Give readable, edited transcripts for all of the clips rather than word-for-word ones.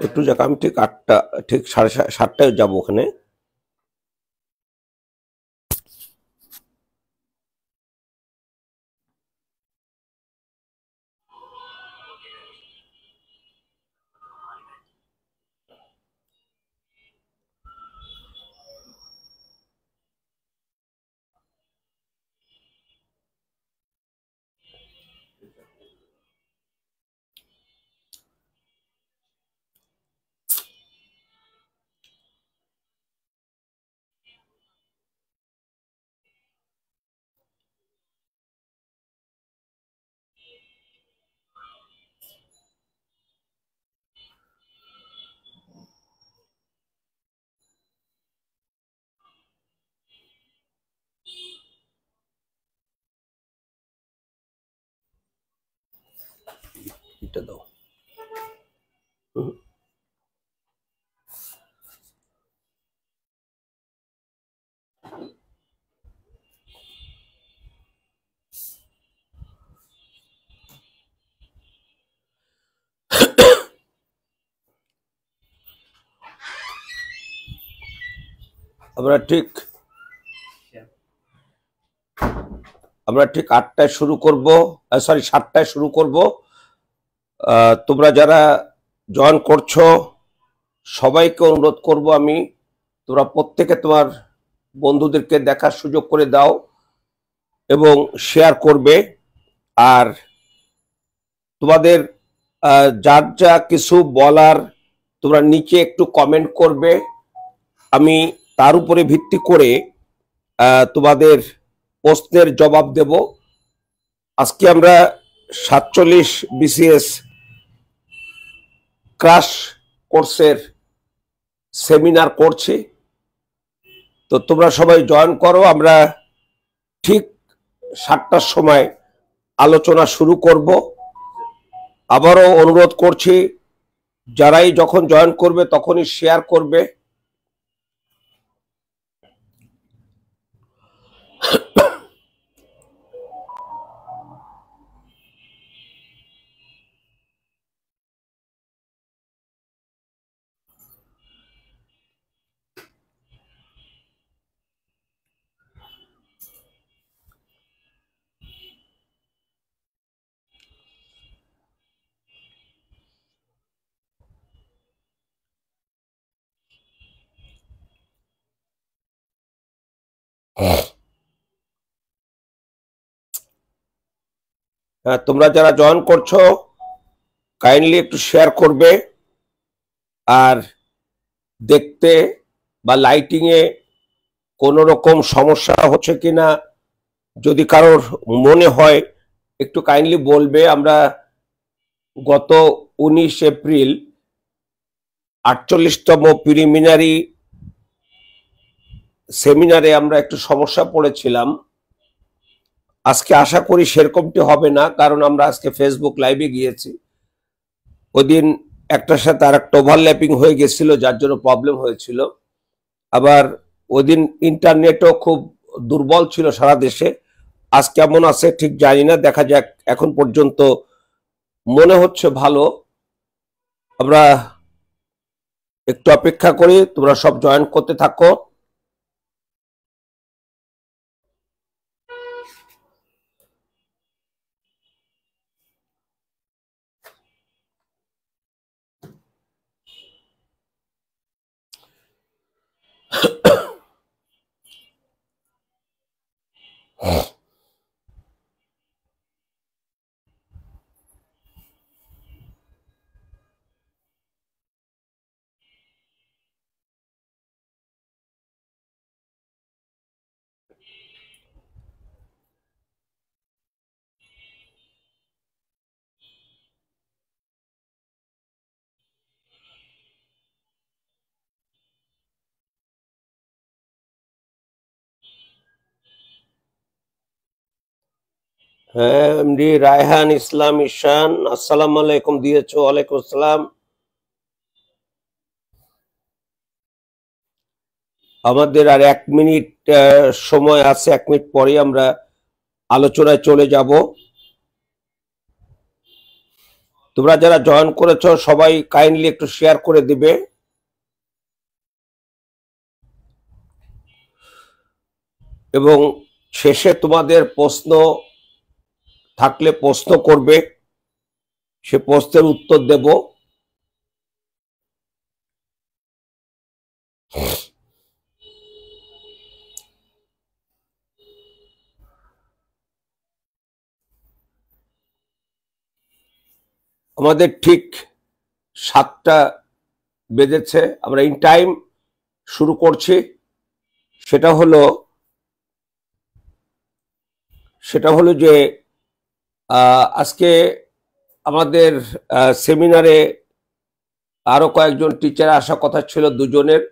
একটু যাক, আমি ঠিক 8টা, ঠিক 7:30টায় যাবো ওখানে। এটা দাও। আমরা ঠিক 8টায় শুরু করব, সরি 7টায় শুরু করব। তোমরা যারা জয়েন করছো সবাইকে অনুরোধ করব আমি, তোমরা প্রত্যেকে তোমার বন্ধুদেরকে দেখার সুযোগ করে দাও এবং শেয়ার করবে। আর তোমাদের যার যা কিছু বলার তোমরা নিচে একটু কমেন্ট করবে, আমি তার উপরে ভিত্তি করে তোমাদের প্রশ্নের জবাব দেব। আজকে আমরা 47 BCS ক্রাশ কোর্সের সেমিনার করছি, তো তোমরা সবাই জয়েন করো। আমরা ঠিক 7টার সময় আলোচনা শুরু করব। আবারও অনুরোধ করছি, যারাই যখন জয়েন করবে তখনই শেয়ার করবে। তোমরা যারা জয়েন করছো কাইন্ডলি একটু শেয়ার করবে। আর দেখতে বা লাইটিং এ কোনো রকম সমস্যা হচ্ছে কিনা যদি কারোর মনে হয় একটু কাইন্ডলি বলবে। আমরা গত 19 এপ্রিল 48তম প্রিলিমিনারি সেমিনারে আমরা একটু সমস্যা পড়েছিলাম। আজকে আশা করি সেরকমটি হবে না, কারণ আমরা আজকে ফেসবুক লাইভে গিয়েছি। ওইদিন একটার সাথে আর একটা ওভারল্যাপিং হয়ে গেছিল, যার জন্য প্রবলেম হয়েছিল। আবার ওইদিন ইন্টারনেটও খুব দুর্বল ছিল সারা দেশে। আজ কেমন আছে ঠিক জানি না, দেখা যাক। এখন পর্যন্ত মনে হচ্ছে ভালো। আমরা একটু অপেক্ষা করি, তোমরা সব জয়েন করতে থাকো। হ্যাঁ, এমডি রায়হান ইসলাম ঈশান, আসসালামু আলাইকুম দিয়েছো। ওয়ালাইকুম আসসালাম। আমাদের আর 1 মিনিট সময় আছে, 1 মিনিট পরে আমরা আলোচনায় চলে যাব। তোমরা যারা জয়েন করেছো সবাই কাইন্ডলি একটু শেয়ার করে দিবে। এবং শেষে তোমাদের প্রশ্ন থাকলে প্রশ্ন করবে, সে প্রশ্নের উত্তর দেব। আমাদের ঠিক 7টা বেজেছে, আমরা ইন টাইম শুরু করছি। সেটা হলো যে আজকে আমাদের সেমিনারে আরো কয়েকজন টিচার আসার কথা ছিল, দুজনের,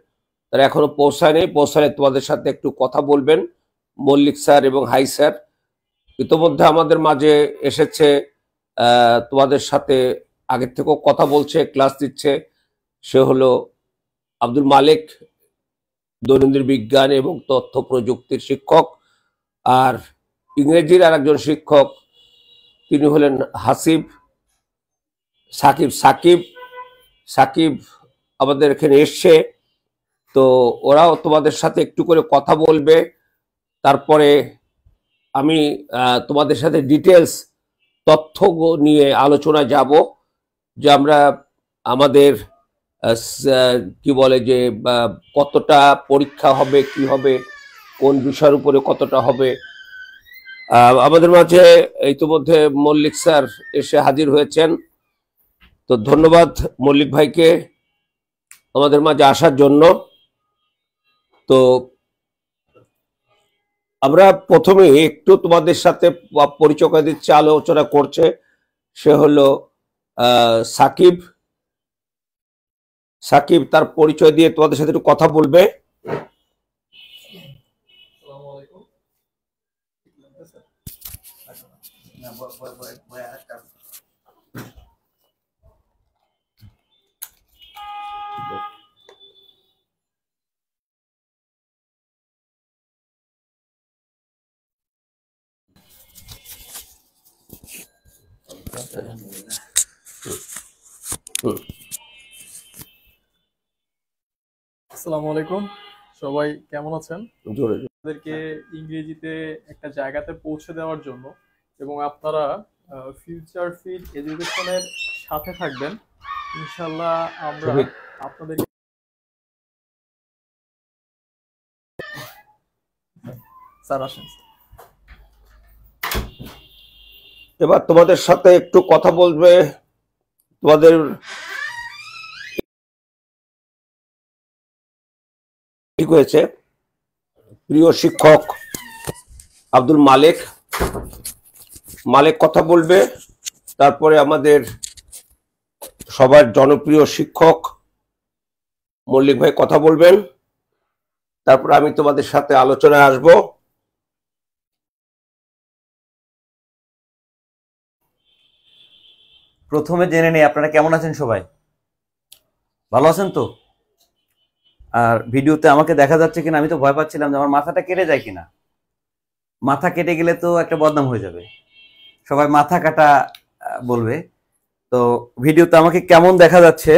তারা এখনো পৌঁছায়নি। পৌঁছালে তোমাদের সাথে একটু কথা বলবেন মল্লিক স্যার এবং হাই স্যার। ইতোমধ্যে আমাদের মাঝে এসেছে, তোমাদের সাথে আগের থেকেও কথা বলছে, ক্লাস দিচ্ছে, সে হলো আব্দুল মালিক, দৈনন্দিন বিজ্ঞান এবং তথ্য প্রযুক্তির শিক্ষক। আর ইংরেজির আর একজন শিক্ষক, তিনি হলেন সাকিব আমাদের এখানে এসছে। তো ওরাও তোমাদের সাথে একটু করে কথা বলবে। তারপরে আমি তোমাদের সাথে ডিটেলস তথ্য নিয়ে আলোচনা যাব, যে আমরা আমাদের কি বলে যে কতটা পরীক্ষা হবে, কি হবে, কোন বিষয়ের উপরে কতটা হবে। আমাদের মাঝে ইতিমধ্যে মল্লিক স্যার এসে হাজির হয়েছেন। তো ধন্যবাদ মল্লিক ভাইকে আমাদের মাঝে আসার জন্য। তো আমরা প্রথমে একটু তোমাদের সাথে পরিচয় করে দিচ্ছি, আলোচনা করছে সে হলো সাকিব, তার পরিচয় দিয়ে তোমাদের সাথে একটু কথা বলবে। আসসালামু আলাইকুম, সবাই কেমন আছেন? আপনাদেরকে ইংরেজিতে একটা জায়গাতে পৌঁছে দেওয়ার জন্য এবং আপনারা ফিউচার ফিট এডুকেশনের সাথে থাকবেন ইনশাল্লাহ। আমরা আপনাদের স্যার আসেন। এবার তোমাদের সাথে একটু কথা বলবে তোমাদের ঠিক হয়েছে প্রিয় শিক্ষক আব্দুল মালিক কথা বলবে। তারপরে আমাদের সবার জনপ্রিয় শিক্ষক মল্লিক ভাই কথা বলবেন। তারপর আমি তোমাদের সাথে আলোচনায় আসব। প্রথমে জেনে নেই আপনারা কেমন আছেন, সবাই ভালো আছেন তো? আর ভিডিওতে আমাকে দেখা যাচ্ছে কিনা, আমি তো ভয় পাচ্ছিলাম যে আমার মাথাটা কেটে যায় কিনা। মাথা কেটে গেলে তো একটা বদনাম হয়ে যাবে, সবাই মাথা কাটা বলবে। তো ভিডিওতে আমাকে কেমন দেখা যাচ্ছে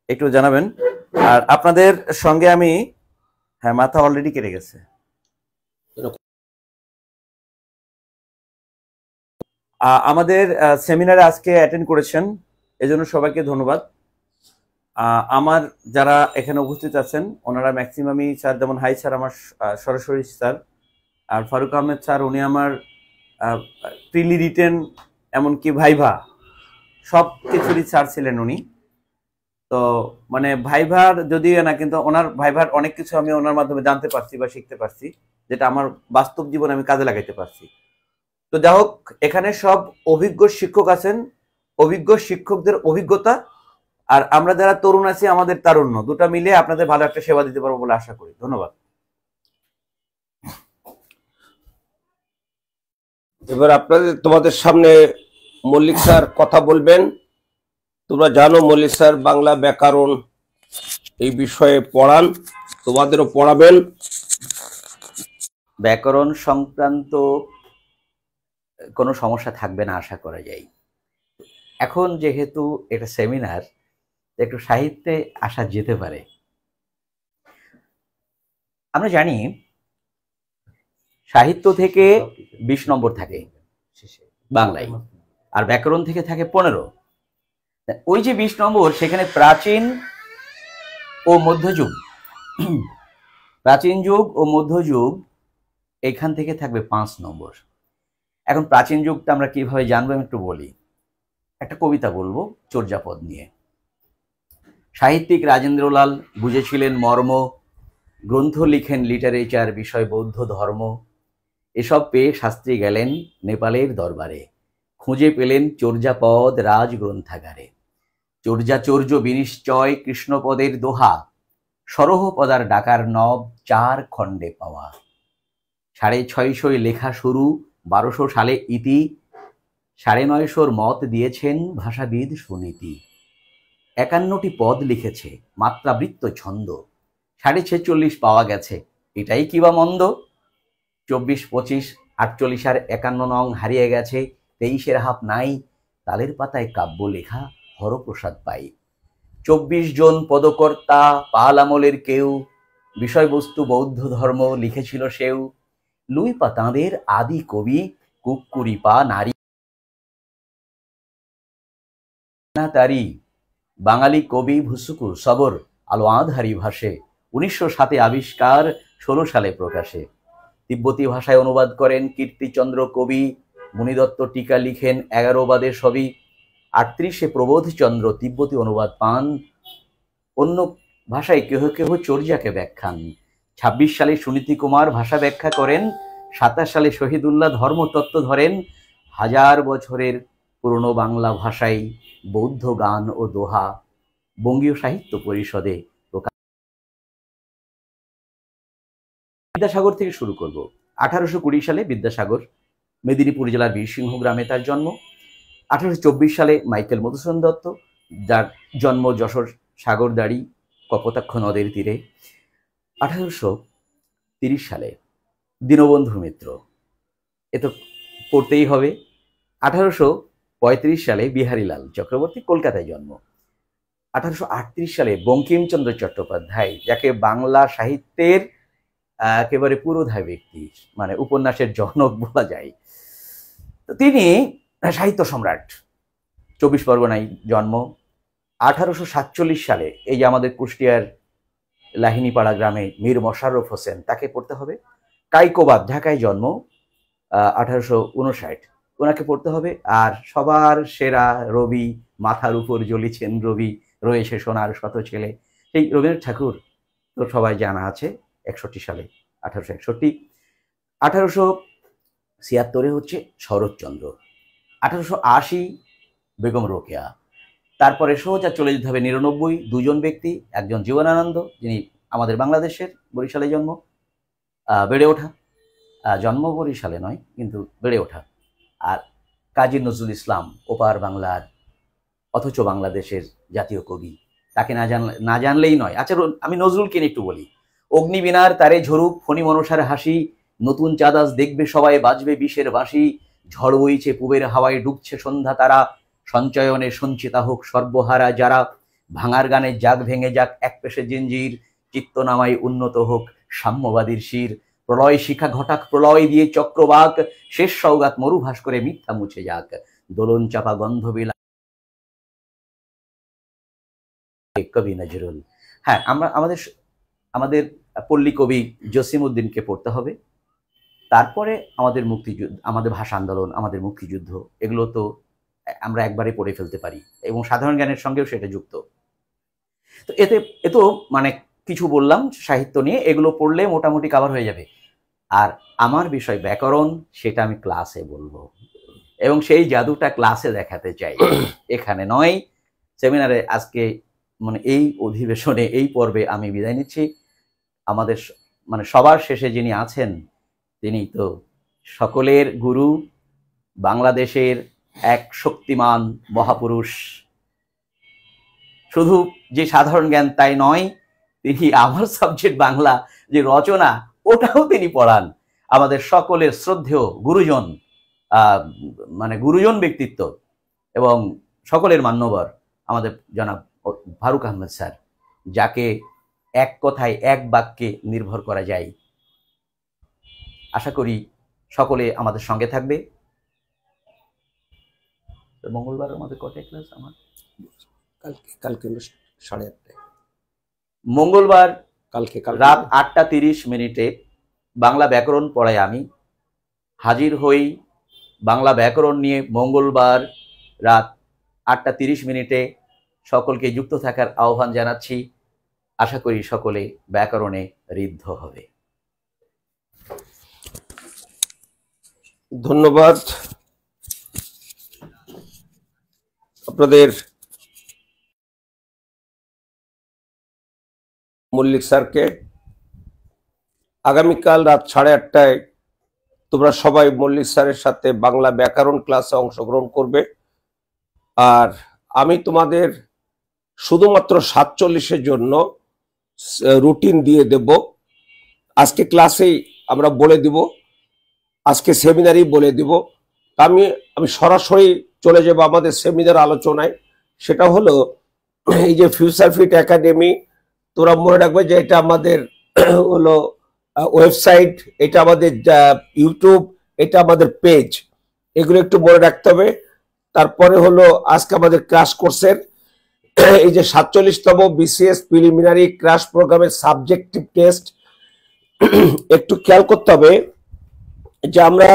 একটু জানাবেন। আর আপনাদের সঙ্গে আমি, হ্যাঁ মাথা অলরেডি কেটে গেছে। আমাদের সেমিনারে আজকে অ্যাটেন্ড করেছেন, এজন্য সবাইকে ধন্যবাদ। আমার যারা এখানে উপস্থিত আছেন ওনারা ম্যাক্সিমামই স্যার, যেমন হাই স্যার আমার সরাসরি স্যার, আর ফারুক আহমেদ স্যার উনি আমার প্রিলি রিটেন এমনকি ভাইভা সব কিছুরই স্যার ছিলেন উনি। তো মানে ভাইভার যদিও না, কিন্তু ওনার ভাইভার অনেক কিছু আমি ওনার মাধ্যমে জানতে পারছি বা শিখতে পারছি, যেটা আমার বাস্তব জীবনে আমি কাজে লাগাইতে পারছি। তো যাই হোক, এখানে সব অভিজ্ঞ শিক্ষক আছেন, অভিজ্ঞ শিক্ষকদের অভিজ্ঞতা আর আমরা যারা তরুণ আছি আমাদের তারুণ্য, দুটো মিলে আপনাদের ভালো একটা সেবা দিতে পারবো বলে আশা করি। ধন্যবাদ। এবার তোমাদের সামনে মল্লিক স্যার কথা বলবেন। তোমরা জানো মল্লিক স্যার বাংলা ব্যাকরণ এই বিষয়ে পড়ান, তোমাদেরও পড়াবেন। ব্যাকরণ সংক্রান্ত কোনো সমস্যা থাকবে না আশা করা যায়। এখন যেহেতু এটা সেমিনার, একটু সাহিত্যে আসা যেতে পারে। আমরা জানি সাহিত্য থেকে 20 নম্বর থাকে বাংলায়, আর ব্যাকরণ থেকে থাকে 15। ওই যে 20 নম্বর, সেখানে প্রাচীন ও মধ্যযুগ, প্রাচীন যুগ ও মধ্যযুগ এখান থেকে থাকবে 5 নম্বর। এখন প্রাচীন যুগটা আমরা কিভাবে জানবো আমি একটু বলি। একটা কবিতা বলবো চর্যাপদ নিয়ে। সাহিত্যিক রাজেন্দ্রলাল বুঝেছিলেন মর্ম, গ্রন্থ লিখেন লিটারেচার, বিষয় বৌদ্ধ ধর্ম। এসব পেয়ে শাস্ত্রী গেলেন নেপালের দরবারে, খুঁজে পেলেন চর্যাপদ রাজগ্রন্থাগারে। চর্যাচর্য বিনিশ্চয় কৃষ্ণপদের দোহা, সরহ পদার ডাকার নব 4 খণ্ডে পাওয়া। 650 লেখা শুরু, 1200 সালে ইতি, 950 মত দিয়েছেন ভাষাবিদ সুনীতি। 51টি পদ লিখেছে, মাত্রাবৃত্ত ছন্দ, 46.5 পাওয়া গেছে, এটাই কিবা মন্দ। 24, 25, 48 আর 51 নং হারিয়ে গেছে, 23-এর হাফ নাই, তালের পাতায় কাব্য লেখা হরপ্রসাদ পাই। 24 জন পদকর্তা, পাল আমলের কেউ, বিষয়বস্তু বৌদ্ধ ধর্ম লিখেছিল সেও। লুইপা তাঁদের আদি কবি, কুক্কুরিপা নারী না তারি। বাঙালি কবি ভুসুকুর সবর আলো আঁধারি ভাষে, 1907 আবিষ্কার, 16 সালে প্রকাশে। তিব্বতী ভাষায় অনুবাদ করেন কীর্তিচন্দ্র কবি, মুনিদত্ত টিকা লিখেন 11 বাদে সবই। 38-এ প্রবোধচন্দ্র তিব্বতী অনুবাদ পান, অন্য ভাষায় কেহ কেহ চর্যাকে ব্যাখ্যান। 26 সালে সুনীতি কুমার ভাষা ব্যাখ্যা করেন, 27 সালে শহীদুল্লাহ ধর্মতত্ত্ব ধরেন। 1000 বছরের পুরনো বাংলা ভাষায় বৌদ্ধ গান ও দোহা বঙ্গীয় সাহিত্য পরিষদে প্রকাশ। বিদ্যাসাগর থেকে শুরু করব। 1820 সালে বিদ্যাসাগর, মেদিনীপুর জেলার বীরসিংহ গ্রামে তার জন্ম। 1824 সালে মাইকেল মধুসূদন দত্ত, যার জন্ম যশোর সাগরদাড়ি কপোতাক্ষ নদের তীরে। 1830 সালে দীনবন্ধু মিত্র, এ তো পড়তেই হবে। 1835 সালে বিহারীলাল চক্রবর্তী, কলকাতায় জন্ম। 1838 সালে বঙ্কিমচন্দ্র চট্টোপাধ্যায়, যাকে বাংলা সাহিত্যের একেবারে পুরোধায় ব্যক্তি, মানে উপন্যাসের জনক বলা যায়, তো তিনি সাহিত্য সম্রাট। 24 পরগনায় জন্ম। 1847 সালে এই যে আমাদের কুষ্টিয়ার লাহিনীপাড়া গ্রামে মীর মোশাররফ হোসেন, তাকে পড়তে হবে। কাইকোবাদ, ঢাকায় জন্ম, 1859, ওনাকে পড়তে হবে। আর সবার সেরা রবি, মাথার উপর জ্বলিছেন রবি, রয়েছে সোনার শত ছেলে, সেই রবীন্দ্রনাথ ঠাকুর তো সবাই জানা আছে। 61 সালে, 1861। 1876 হচ্ছে শরৎচন্দ্র। 1880 বেগম রোকেয়া। তারপরে সোজা চলে যেতে হবে 99, 2জন ব্যক্তি। একজন জীবনানন্দ, যিনি আমাদের বাংলাদেশের, বরিশালে জন্ম, বেড়ে ওঠা, জন্ম বরিশালে নয় কিন্তু বেড়ে ওঠা। আর কাজী নজরুল ইসলাম, ওপার বাংলার অথচ বাংলাদেশের জাতীয় কবি, তাকে না জানলেই নয়। আচ্ছা, আমি নজরুলকে নিয়ে একটু বলি। অগ্নিবীণার তারে ঝরুক ফণি মনসার হাসি, নতুন চাঁদাস দেখবে সবাই, বাজবে বিষের বাঁশি, ঝড় বইছে পুবের হাওয়ায়, ডুবছে সন্ধ্যা তারা, সঞ্চয়নে সঞ্চিতা হোক সর্বহারা যারা, ভাঙার গানে জাগ ভেঙে যাক এক পেশে জিঞ্জির, চিত্ত নামাই উন্নত হোক সাম্যবাদীর শির, প্রলয় শিখা ঘটাক প্রলয় দিয়ে চক্রবাক, শেষ সৌগাত মরুভাস করে মিথ্যা মুছে যাক, দোলন চাপা গন্ধ বিলা। কবি নজরুল। হ্যাঁ, আমরা আমাদের পল্লী কবি জসিমউদ্দিনকে পড়তে হবে। তারপরে আমাদের মুক্তিযুদ্ধ, আমাদের ভাষা আন্দোলন, আমাদের মুক্তিযুদ্ধ, এগুলো তো আমরা একবারে পড়ে ফেলতে পারি এবং সাধারণ জ্ঞানের সঙ্গেও সেটা যুক্ত। তো এ তো মানে কিছু বললাম সাহিত্য নিয়ে, এগুলো পড়লে মোটামুটি কভার হয়ে যাবে। আর আমার বিষয় ব্যাকরণ, সেটা আমি ক্লাসে বলবো এবং সেই জাদুটা ক্লাসে দেখাতে চাই, এখানে নয়। সেমিনারে আজকে মানে এই অধিবেশনে, এই পর্বে আমি বিদায় নিচ্ছি। আমাদের মানে সবার শেষে যিনি আছেন, তিনি তো সকলের গুরু, বাংলাদেশের এক শক্তিমান মহাপুরুষ। শুধু যে সাধারণ জ্ঞান তাই নয়, তিনি আমার সাবজেক্ট বাংলা যে রচনা, ওটাও তিনি পড়ান। আমাদের সকলের শ্রদ্ধেয় গুরুজন, মানে গুরুজন ব্যক্তিত্ব এবং সকলের মান্যবর আমাদের জনাব ফারুক আহমেদ স্যার, যাকে এক কথায় এক বাক্যে নির্ভর করা যায়। আশা করি সকলে আমাদের সঙ্গে থাকবে। মঙ্গলবার আমাদের কটায় ক্লাস? আমার কালকে 8:30 মঙ্গলবার কালকে রাত 8:30 বাংলা ব্যাকরণ পড়ায় আমি হাজির হই বাংলা ব্যাকরণ নিয়ে। মঙ্গলবার রাত 8:30 সকলকে যুক্ত থাকার আহ্বান জানাচ্ছি। আশা করি সকলে ব্যাকরণে ঋদ্ধ হবে। ধন্যবাদ আপনাদের মল্লিক স্যারকে। আগামীকাল রাত 8:30 তোমরা সবাই মল্লিক স্যারের সাথে বাংলা ব্যাকরণ ক্লাসে অংশগ্রহণ করবে। আর আমি তোমাদের শুধুমাত্র 47-এর জন্য রুটিন দিয়ে দেব। আজকে ক্লাসেই আমরা বলে দিব, আজকে সেমিনারেই বলে দিব। আমি সরাসরি চলে যাব আমাদের সেমিনার আলোচনায়। সেটা হলো এই যে ফিউচার ফিট একাডেমি, তোমরা মনে রাখবে যে এটা আমাদের হলো ওয়েবসাইট, এটা আমাদের ইউটিউব, এটা আমাদের পেজ, এগুলো একটু মনে রাখতে হবে। তারপরে হলো আজকে আমাদের ক্র্যাশ কোর্সের এই যে 47তম বিসিএস প্রিলিমিনারি ক্র্যাশ প্রোগ্রামের সাবজেক্টিভ টেস্ট, একটু খেয়াল করতে হবে যে আমরা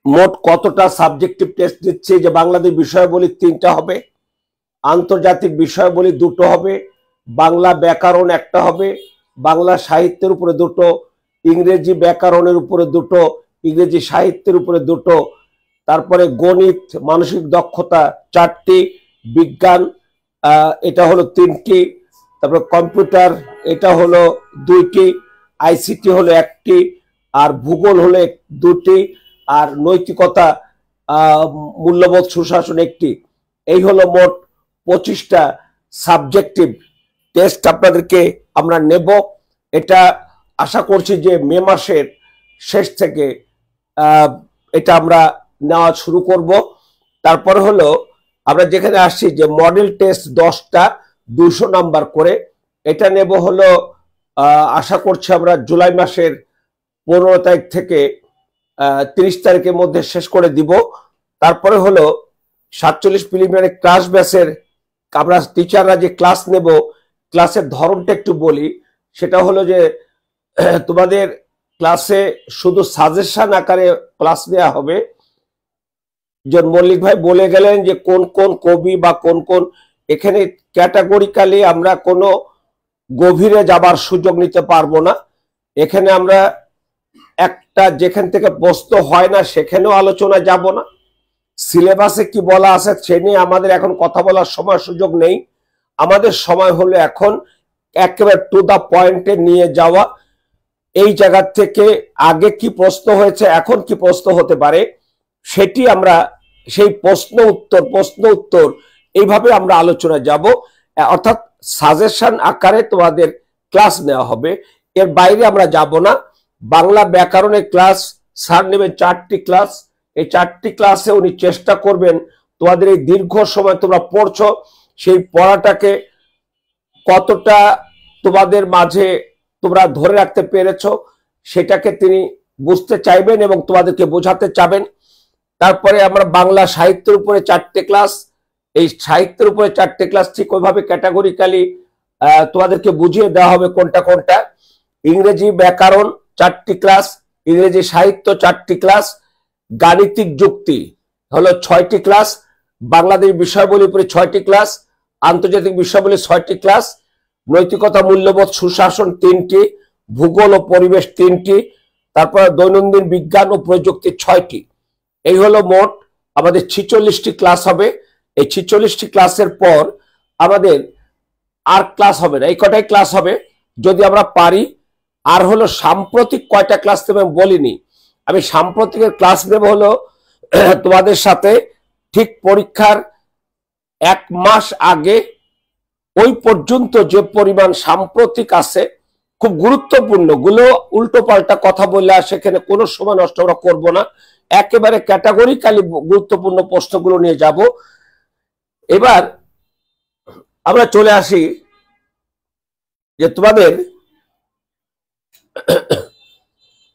মোট কতটা সাবজেক্টিভ টেস্ট দিচ্ছি। যে বাংলাদেশ বিষয়াবলী 3টা হবে, আন্তর্জাতিক বিষয়াবলী 2টো হবে, বাংলা ব্যাকরণ 1টা হবে, বাংলা সাহিত্যের উপরে 2টো, ইংরেজি ব্যাকরণের উপরে 2টো, ইংরেজি সাহিত্যের উপরে 2টো, তারপরে গণিত মানসিক দক্ষতা 4টি, বিজ্ঞান এটা হলো 3টি, তারপরে কম্পিউটার এটা হলো 2টি, আইসিটি হলো 1টি, আর ভূগোল হলো 2টি, আর নৈতিকতা মূল্যবোধ সুশাসন 1টি। এই হলো মোট 25টা সাবজেক্টিভ টেস্ট আপনাদেরকে আমরা নেব। এটা আশা করছি যে মে মাসের শেষ থেকে এটা আমরা নেওয়া শুরু করব। তারপরে হলো আমরা যেখানে আসছি যে মডেল টেস্ট 10টা 200 নাম্বার করে, এটা নেব হলো আশা করছি আমরা জুলাই মাসের 15 তারিখ থেকে 30 তারিখের মধ্যে শেষ করে দিব। তারপরে হলো 47 প্রিলিমিনারি ক্লাস ব্যাচের আমরা টিচাররা যে ক্লাস নেব, ক্লাসের ধরনটা একটু বলি। সেটা হলো যে তোমাদের ক্লাসে শুধু সাজেশন আকারে ক্লাস নেওয়া হবে। জন মল্লিক ভাই বলে গেলেন যে কোন কোন কবি বা কোন কোন, এখানে ক্যাটাগরিক্যালি আমরা কোনো গভীরে যাবার সুযোগ নিতে পারবো না। এখানে আমরা একটা যেখান থেকে প্রশ্ন হয় না সেখানেও আলোচনা যাব না। সিলেবাসে কি বলা আছে সে নিয়ে আমাদের এখন কথা বলার সময় সুযোগ নেই। আমাদের সময় হলো এখন একেবারে টু দা পয়েন্টে নিয়ে যাওয়া। এই জায়গা থেকে আগে কি প্রশ্ন হয়েছে, এখন কি প্রশ্ন হতে পারে, সেটি আমরা সেই প্রশ্ন উত্তর এইভাবে আমরা আলোচনা যাব। অর্থাৎ সাজেশন আকারে তোমাদের ক্লাস নেওয়া হবে, এর বাইরে আমরা যাব না। বাংলা ব্যাকরণের ক্লাস স্যার নেবেন 4টি ক্লাস। এই 4টি ক্লাসে উনি চেষ্টা করবেন তোমাদের এই দীর্ঘ সময় তোমরা পড়ছো সেই পড়াটাকে কতটা তোমাদের মাঝে তোমরা ধরে রাখতে পেরেছো সেটাকে তিনি বুঝতে চাইবেন এবং তোমাদেরকে বোঝাতে চাবেন। তারপরে আমরা বাংলা সাহিত্যের উপরে 4টে ক্লাস, এই সাহিত্যের উপরে 4টে ক্লাস ঠিক ওইভাবে ক্যাটাগরিক্যালি তোমাদেরকে বুঝিয়ে দেওয়া হবে কোনটা কোনটা। ইংরেজি ব্যাকরণ 4টি ক্লাস, ইংরেজি সাহিত্য 4টি ক্লাস, গাণিতিক যুক্তি হলো 6টি ক্লাস, বাংলাদেশ বিষয়াবলীর উপরে 6টি ক্লাস, আন্তর্জাতিক বিষয়াবলী 6টি ক্লাস, নৈতিকতা মূল্যবোধ সুশাসন 3টি, ভূগোল ও পরিবেশ 3টি, তারপর দৈনন্দিন বিজ্ঞান ও প্রযুক্তি 6টি। এই হলো মোট আমাদের 46টি ক্লাস হবে। এই 46টি ক্লাসের পর আমাদের আর ক্লাস হবে না, এই কটাই ক্লাস হবে যদি আমরা পারি। আর হলো সাম্প্রতিক কয়টা ক্লাস নেবে বলিনি, আমি সাম্প্রতিকের ক্লাস নেব হলো তোমাদের সাথে ঠিক পরীক্ষার 1 মাস আগে ওই পর্যন্ত যে পরিমাণ সাম্প্রতিক আছে খুব গুরুত্বপূর্ণ গুলো, উল্টো পাল্টা কথা বললে সেখানে কোনো সময় নষ্ট আমরা করবো না, একেবারে ক্যাটাগরিক্যালি গুরুত্বপূর্ণ প্রশ্নগুলো নিয়ে যাব। এবার আমরা চলে আসি যে তোমাদের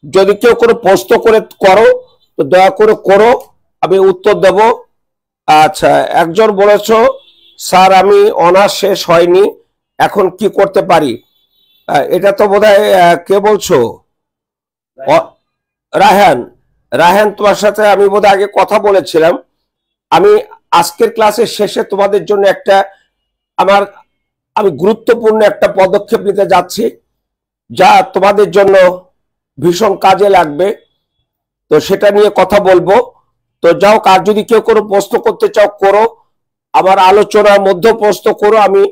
যদি কেউ কোনো প্রশ্ন করো তো দয়া করে করো, আমি উত্তর দেব। আচ্ছা, একজন বলেছো স্যার আমি অনার্স শেষ হয়নি, এখন কি করতে পারি? এটা তো বোধহয় কে বলছো? রায়হান। রায়হান, তোমার সাথে আমি বোধহয় আগে কথা বলেছিলাম। আমি আজকের ক্লাসের শেষে তোমাদের জন্য আমি গুরুত্বপূর্ণ একটা পদক্ষেপ নিতে যাচ্ছি, যা তোমাদের জন্য ভীষণ কাজে লাগবে। তো সেটা নিয়ে কথা বলবো। তো যাও, আর যদি কেউ কোনো প্রশ্ন করতে চাও করো, আবার আলোচনার মধ্যে প্রশ্ন করো। আমি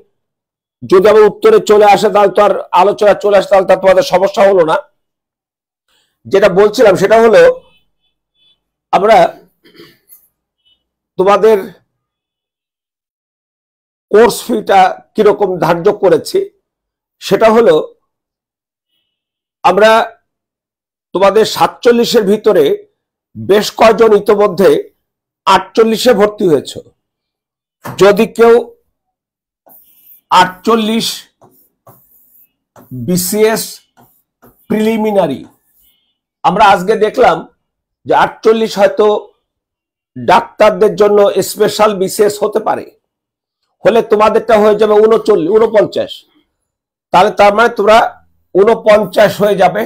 যদি আমার উত্তরে চলে আসে তাহলে তো আর আলোচনা চলে আসে, তাহলে তোমাদের সমস্যা হলো না। যেটা বলছিলাম সেটা হলো, আমরা তোমাদের কোর্স ফিটা কিরকম ধার্য করেছি, সেটা হলো আমরা তোমাদের 47-এর ভিতরে বেশ কয়জন ইতোমধ্যে 48-এ ভর্তি হয়েছে। যদি কেউ 48 বিসিএস প্রিলিমিনারি, আমরা আজকে দেখলাম যে 48 হয়তো ডাক্তারদের জন্য স্পেশাল বিসিএস হতে পারে, হলে তোমাদেরটা হয়ে যাবে 49 তাহলে তার মানে তোমরা 49 হয়ে যাবে।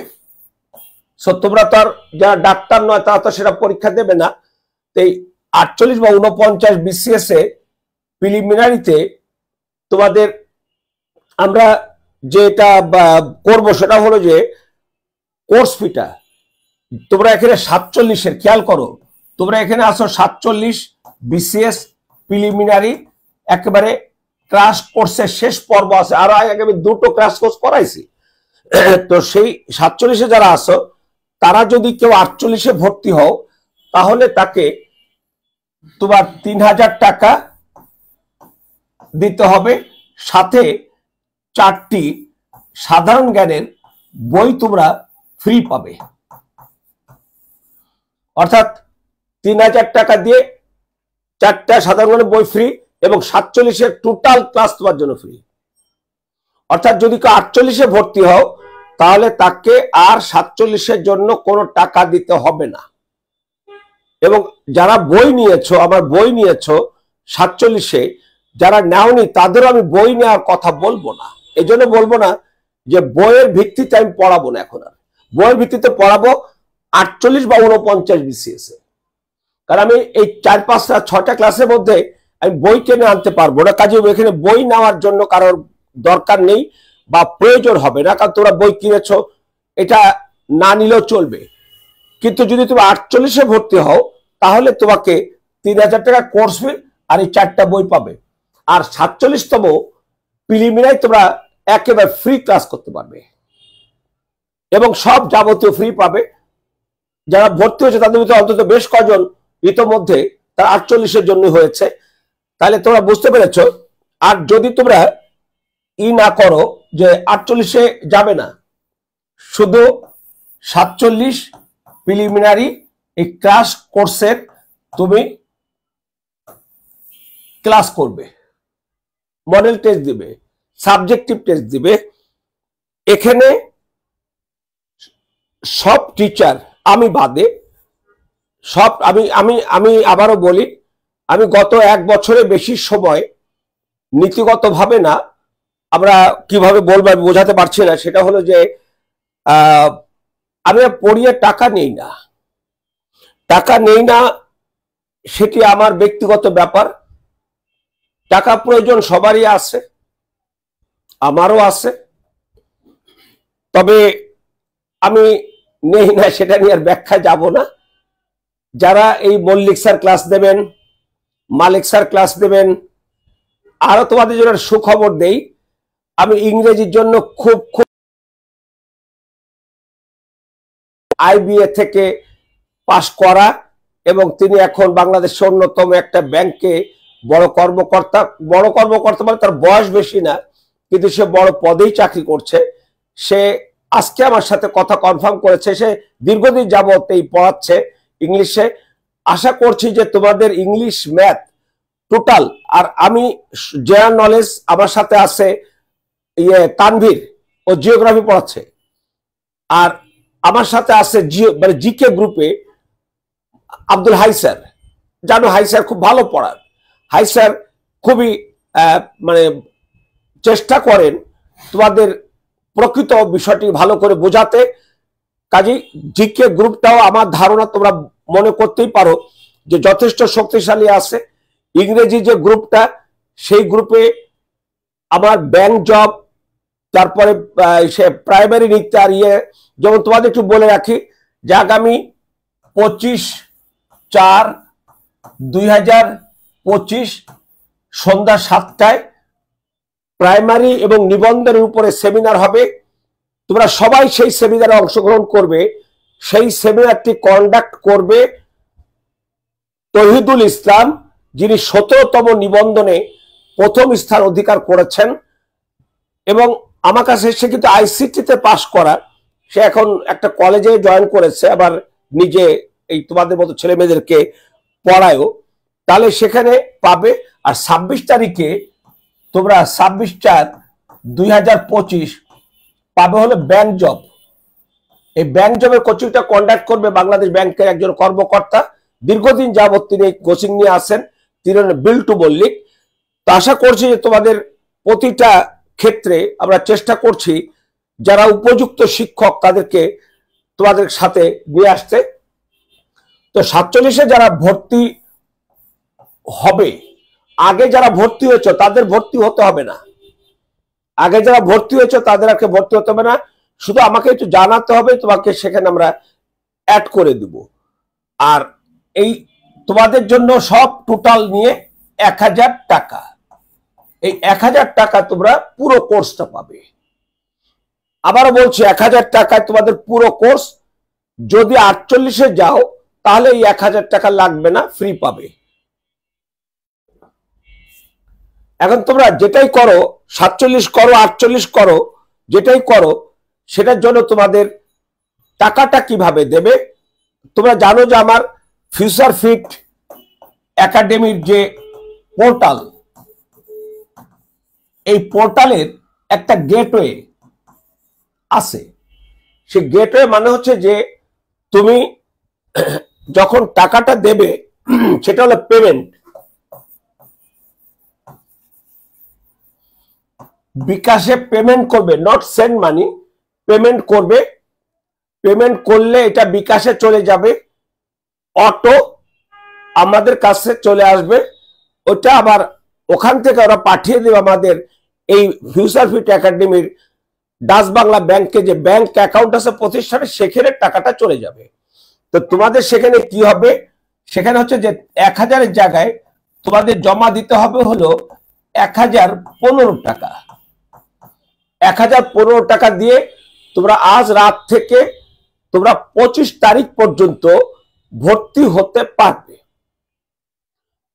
তোমরা তো আর যারা ডাক্তার নয় তারা তো সেটা পরীক্ষা দেবে না। এই 48 বা 49 বিসিএস এ প্রিলিমিনারিতে তোমাদের আমরা যেটা করব সেটা হলো যে কোর্স ফিটা তোমরা এখানে 47-এর, খেয়াল করো, তোমরা এখানে আসো 47 বিসিএস প্রিলিমিনারি, একেবারে ক্রাশ কোর্সের শেষ পর্ব আছে। আরো আগে আমি 2টো ক্রাশ কোর্স করাইছি। তো সেই 47-এ যারা আসো তারা যদি কেউ 48-এ ভর্তি হও, তাহলে তাকে তোমার 3000 টাকা দিতে হবে, সাথে 4টি সাধারণ জ্ঞানের বই তোমরা ফ্রি পাবে। অর্থাৎ 3000 টাকা দিয়ে 4টা সাধারণ জ্ঞানের বই ফ্রি এবং 47-এর টোটাল ক্লাস তোমার জন্য ফ্রি। অর্থাৎ যদি কেউ 48-এ ভর্তি হও তাহলে তাকে আর 47-এর জন্য কোনো টাকা দিতে হবে না। এবং যারা বই নিয়েছো, আমার বই নিয়েছো 47-এ, যারা নেওনি তাদেরও আমি বই নেওয়ার কথা বলবো না। এই জন্য বলবো না যে বইয়ের ভিত্তিতে আমি পড়াবো না, এখন আর বইয়ের ভিত্তিতে পড়াবো 48 বা 49 বিসিএস এ। কারণ আমি এই 4-5টা 6টা ক্লাসের মধ্যে আমি বই টেনে আনতে পারবো না, কাজে এখানে বই নেওয়ার জন্য কারোর দরকার নেই বা প্রয়োজন হবে না, কারণ তোমরা বই কিনেছো, এটা না নিলেও চলবে। কিন্তু যদি তুমি 48-এ ভর্তি হও তাহলে তোমাকে 3000 টাকা কোর্স ফি আর এই 4টা বই পাবে। আর 47তম প্রিলিমিনারি তোমরা একেবারে ফ্রি ক্লাস করতে পারবে এবং সব যাবতীয় ফ্রি পাবে। যারা ভর্তি হয়েছে তাদের ভিতরে অন্তত বেশ কজন ইতোমধ্যে তারা 48-এর জন্য হয়েছে। তাহলে তোমরা বুঝতে পেরেছ। আর যদি তোমরা না করো যে 48-এ যাবে না, শুধু 47 প্রিলিমিনারি এই ক্রাশ কোর্সের তুমি ক্লাস করবে, মডেল টেস্ট দিবে, সাবজেক্টিভ টেস্ট দিবে। এখানে সব টিচার আমি বাদে সব আমি আবারও বলি, আমি গত 1 বছরে বেশি সময় নীতিগতভাবে না, আমরা কিভাবে বলবো আমি বোঝাতে পারছি না, সেটা হলো যে আমি পড়িয়ে টাকা নেই না, সেটি আমার ব্যক্তিগত ব্যাপার। টাকা প্রয়োজন সবারই আছে, আমারও আছে, তবে আমি নেই না সেটা নিয়ে আর ব্যাখ্যা যাব না। যারা এই মল্লিক স্যার ক্লাস দেবেন, মালিক স্যার ক্লাস দেবেন, আরো তোমাদের জন্য সুখবর দেই, আমি ইংরেজির জন্য খুব আইবিএ থেকে পাশ করা এবং তিনি এখন বাংলাদেশের অন্যতম একটা ব্যাংকে বড় কর্মকর্তা মানে তার বয়স বেশি না, কিন্তু সে বড় পদেই চাকরি করছে। সে আজকে আমার সাথে কথা কনফার্ম করেছে, সে দীর্ঘদিন যাবত এই পড়াচ্ছে ইংলিশে। আশা করছি যে তোমাদের ইংলিশ ম্যাথ টোটাল। আর আমি জেনারেল নলেজ, আমার সাথে আছে তানভীর, ও জিওগ্রাফি পড়াচ্ছে। আর আমার সাথে আছে মানে জিকে গ্রুপে আব্দুল হাই স্যার। জানো হাই স্যার খুব ভালো পড়ান। হাই স্যার খুবই মানে চেষ্টা করেন তোমাদের প্রকৃত বিষয়টি ভালো করে বোঝাতে। কাজেই জিকে গ্রুপটাও আমার ধারণা তোমরা মনে করতেই পারো যে যথেষ্ট শক্তিশালী আছে। ইংরেজি যে গ্রুপটা, সেই গ্রুপে আমার ব্যাংক জব, তারপরে সে প্রাইমারি নিতে আর যেমন তোমাদের একটু বলে রাখি যে আগামী 25/4/2025 সন্ধ্যা 7টায় প্রাইমারি এবং নিবন্ধনের উপরে সেমিনার হবে। তোমরা সবাই সেই সেমিনারে অংশগ্রহণ করবে। সেই সেমিনারটি কন্ডাক্ট করবে তৌহিদুল ইসলাম, যিনি 17তম নিবন্ধনে প্রথম স্থান অধিকার করেছেন। এবং আমার কাছে সে কিন্তু আইসিটিতে পাশ করা, সে এখন একটা কলেজে জয়েন করেছে, আবার নিজে এই তোমাদের মতো ছেলে মেয়েদেরকে পড়ায়ও। তাহলে সেখানে পাবে। আর 26 তারিখে তোমরা 26/4/2025 পাবে হলো ব্যাংক জব। এই ব্যাংক জবের কোচিংটা কন্ডাক্ট করবে বাংলাদেশ ব্যাংকের একজন কর্মকর্তা। দীর্ঘদিন যাবৎ তিনি কোচিং নিয়ে আসেন, তিনি বিল্টু মল্লিক। তো আশা করছি যে তোমাদের প্রতিটা ক্ষেত্রে আমরা চেষ্টা করছি যারা উপযুক্ত শিক্ষক তাদেরকে তোমাদের সাথে নিয়ে আসতে। তো 47-এ যারা ভর্তি হবে, আগে যারা ভর্তি হয়েছে তাদের ভর্তি হতে হবে না। আগে যারা ভর্তি হয়েছে তাদের আগে ভর্তি হতে হবে না, শুধু আমাকে একটু জানাতে হবে, তোমাকে সেখানে আমরা অ্যাড করে দিব। আর এই তোমাদের জন্য সব টোটাল নিয়ে 1000 টাকা। এই 1000 টাকা তোমরা পুরো কোর্সটা পাবে। আবারও বলছি 1000 টাকায় তোমাদের পুরো কোর্স। যদি 48-এ যাও তাহলে এই 1000 টাকা লাগবে না, ফ্রি পাবে। এখন তোমরা যেটাই করো, 47 করো 48 করো, যেটাই করো, সেটার জন্য তোমাদের টাকাটা কিভাবে দেবে। তোমরা জানো যে আমার ফিউচার ফিট একাডেমির যে পোর্টাল, এই পোর্টালের একটা গেটওয়ে আছে। সেই গেটওয়ে মানে হচ্ছে যে তুমি যখন টাকাটা দেবে সেটা হলো পেমেন্ট। বিকাশে পেমেন্ট করবে, নট সেন্ড মানি, পেমেন্ট করবে। পেমেন্ট করলে এটা বিকাশে চলে যাবে, অটো আমাদের কাছে চলে আসবে। ওটা আবার ওখান থেকে ওরা পাঠিয়ে দেবে আমাদের এই ফিউচার ফিট একাডেমির ডাচ বাংলা ব্যাংকে যে ব্যাংক অ্যাকাউন্ট আছে প্রতিষ্ঠানে, সেখানে টাকাটা চলে যাবে। তো তোমাদের সেখানে কি হবে, সেখানে হচ্ছে যে 1000-এর জায়গায় তোমাদের জমা দিতে হবে হলো 1015 টাকা। 1015 টাকা দিয়ে তোমরা আজ রাত থেকে তোমরা 25 তারিখ পর্যন্ত ভর্তি হতে পারবে।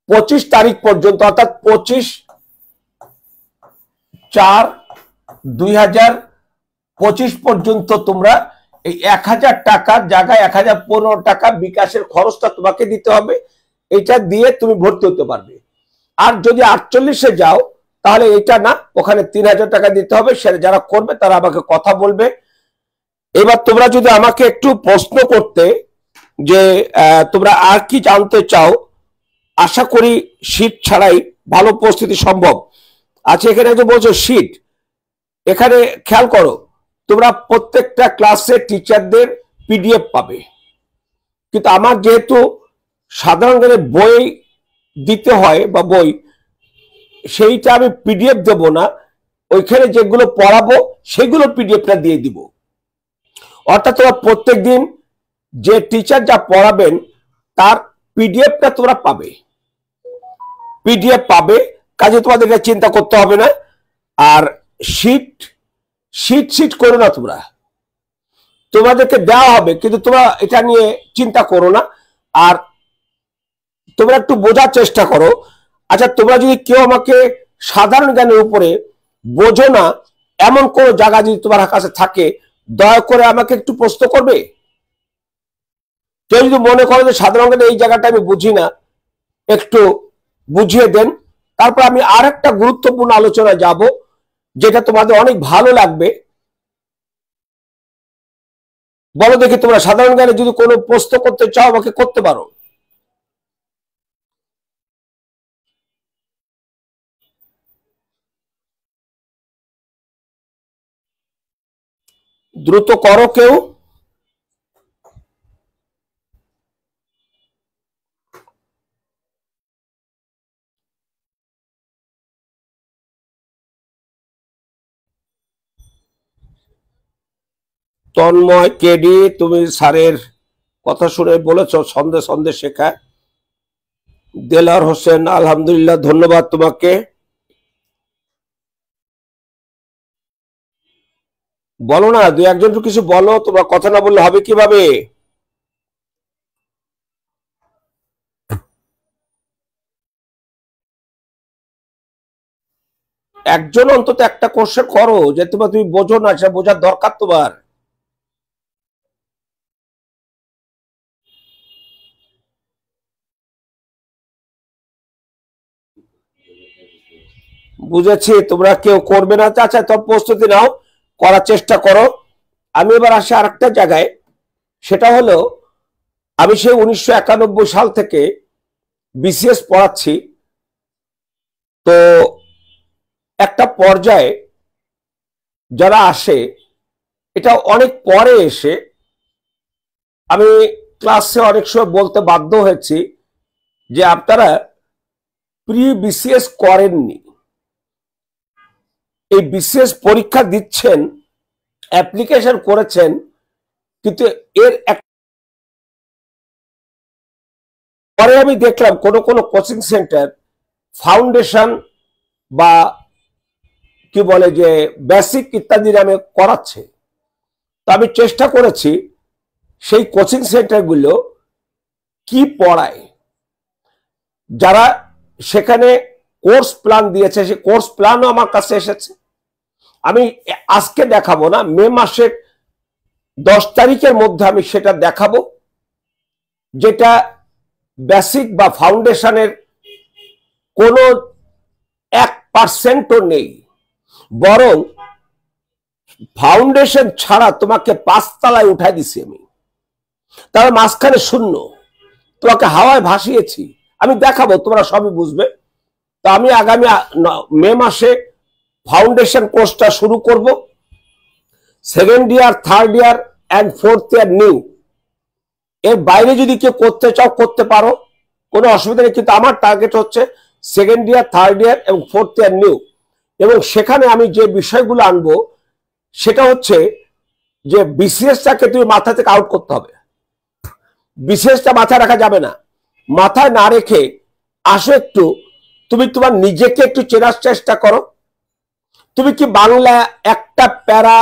25 তারিখ পর্যন্ত, অর্থাৎ 25/4/2025 পর্যন্ত তোমরা এই 1000 টাকার জায়গায় 1015 টাকা বিকাশের খরচটা তোমাকে দিতে হবে। এটা দিয়ে তুমি ভর্তি হতে পারবে। আর যদি 48-এ যাও তাহলে এটা না, ওখানে 3000 টাকা দিতে হবে। সেটা যারা করবে তারা আমাকে কথা বলবে। এবার তোমরা যদি আমাকে একটু প্রশ্ন করতে যে তোমরা আর কি জানতে চাও, আশা করি শীট ছাড়াই ভালো প্রস্তুতি সম্ভব। আচ্ছা, এখানে যে বলছো শীট, এখানে খেয়াল করো, তোমরা প্রত্যেকটা ক্লাসে টিচারদের পিডিএফ পাবে। কিন্তু আমার যেহেতু সাধারণ জ্ঞানের বই দিতে হয় বা বই, সেইটা আমি পিডিএফ দেব না, ওইখানে যেগুলো পড়াবো সেগুলো পিডিএফটা দিয়ে দিব। অর্থাৎ তোমরা প্রত্যেকদিন যে টিচার যা পড়াবেন তার পিডিএফটা তোমরা পাবে, পিডিএফ পাবে। কাজে তোমাদের এটা চিন্তা করতে হবে না। আর শীট করো না, তোমরা তোমাদেরকে দেওয়া হবে, কিন্তু তোমরা এটা নিয়ে চিন্তা করো না। আর তোমরা একটু বোঝার চেষ্টা করো। আচ্ছা, তোমরা যদি কেউ আমাকে সাধারণ জ্ঞানের উপরে বোঝো না এমন কোন জায়গা যদি তোমার কাছে থাকে, দয়া করে আমাকে একটু প্রশ্ন করবে। কেউ যদি মনে করো যে সাধারণ জ্ঞানের এই জায়গাটা আমি বুঝি না, একটু বুঝিয়ে দেন। তারপর আমি আর একটা গুরুত্বপূর্ণ আলোচনায় যাব, যেটা তোমাদের অনেক ভালো লাগবে। বলো দেখি তোমরা সাধারণ জ্ঞানে যদি কোনো প্রশ্ন করতে চাও আমাকে করতে পারো। দ্রুত করো কেউ। তন্ময় কেডি, তুমি স্যারের কথা শুনে বলেছ সন্ধে সন্ধে শেখা। দেলার হোসেন, আলহামদুলিল্লাহ, ধন্যবাদ তোমাকে। বলো না, দুই একজন কিছু বলো, তোমরা কথা না বললে হবে কিভাবে? একজন অন্তত একটা কোশ্চেন করো, যে তুমি বোঝো না, সেটা বোঝার দরকার তোমার। বুঝেছি, তোমরা কেউ করবে না। আচ্ছা, তোমরা প্রস্তুতি নাও, করার চেষ্টা করো। আমি এবার আসি আর একটা জায়গায়, সেটা হলো আমি সেই 1991 সাল থেকে বিসিএস পড়াচ্ছি। তো একটা পর্যায়ে যারা আসে, এটা অনেক পরে এসে আমি ক্লাসে অনেক সময় বলতে বাধ্য হয়েছি যে আপনারা প্রি বিসিএস করেননি, এই বিসিএস পরীক্ষা দিচ্ছেন, অ্যাপ্লিকেশন করেছেন, কিন্তু এর পরে আমি দেখলাম কোন কোন কোচিং সেন্টার ফাউন্ডেশন বা কি বলে যে বেসিক ইত্যাদি নামে করাচ্ছে। তো আমি চেষ্টা করেছি সেই কোচিং সেন্টারগুলো কি পড়ায়, যারা সেখানে কোর্স প্ল্যান দিয়েছে, সেই কোর্স প্ল্যানও আমার কাছে এসেছে। আমি আজকে দেখাবো না, মে মাসের 10 তারিখের মধ্যে আমি সেটা দেখাবো, যেটা বেসিক বা ফাউন্ডেশনের কোনো 1% নেই, বরং ফাউন্ডেশন ছাড়া তোমাকে 5 তলায় উঠাই দিছি আমি, তার মাঝখানে শূন্য, তোমাকে হাওয়ায় ভাসিয়েছি। আমি দেখাবো, তোমরা সবই বুঝবে। তো আমি আগামী মে মাসে ফাউন্ডেশন কোর্সটা শুরু করব। Second year, third year and fourth year new, এর বাইরে যদি কেউ করতে চাও করতে পারো, কোনো অসুবিধা নেই। কিন্তু আমার টার্গেট হচ্ছে সেকেন্ড ইয়ার, থার্ড ইয়ার এবং ফোর্থ ইয়ার নিউ। এবং সেখানে আমি যে বিষয়গুলো আনবো সেটা হচ্ছে যে বিসিএসটাকে তুমি মাথা থেকে আউট করতে হবে। বিসিএসটা মাথায় রাখা যাবে না। মাথায় না রেখে আসো, একটু তুমি তোমার নিজেকে একটু চেনার চেষ্টা করো। তুমি কি বাংলা একটা প্যারা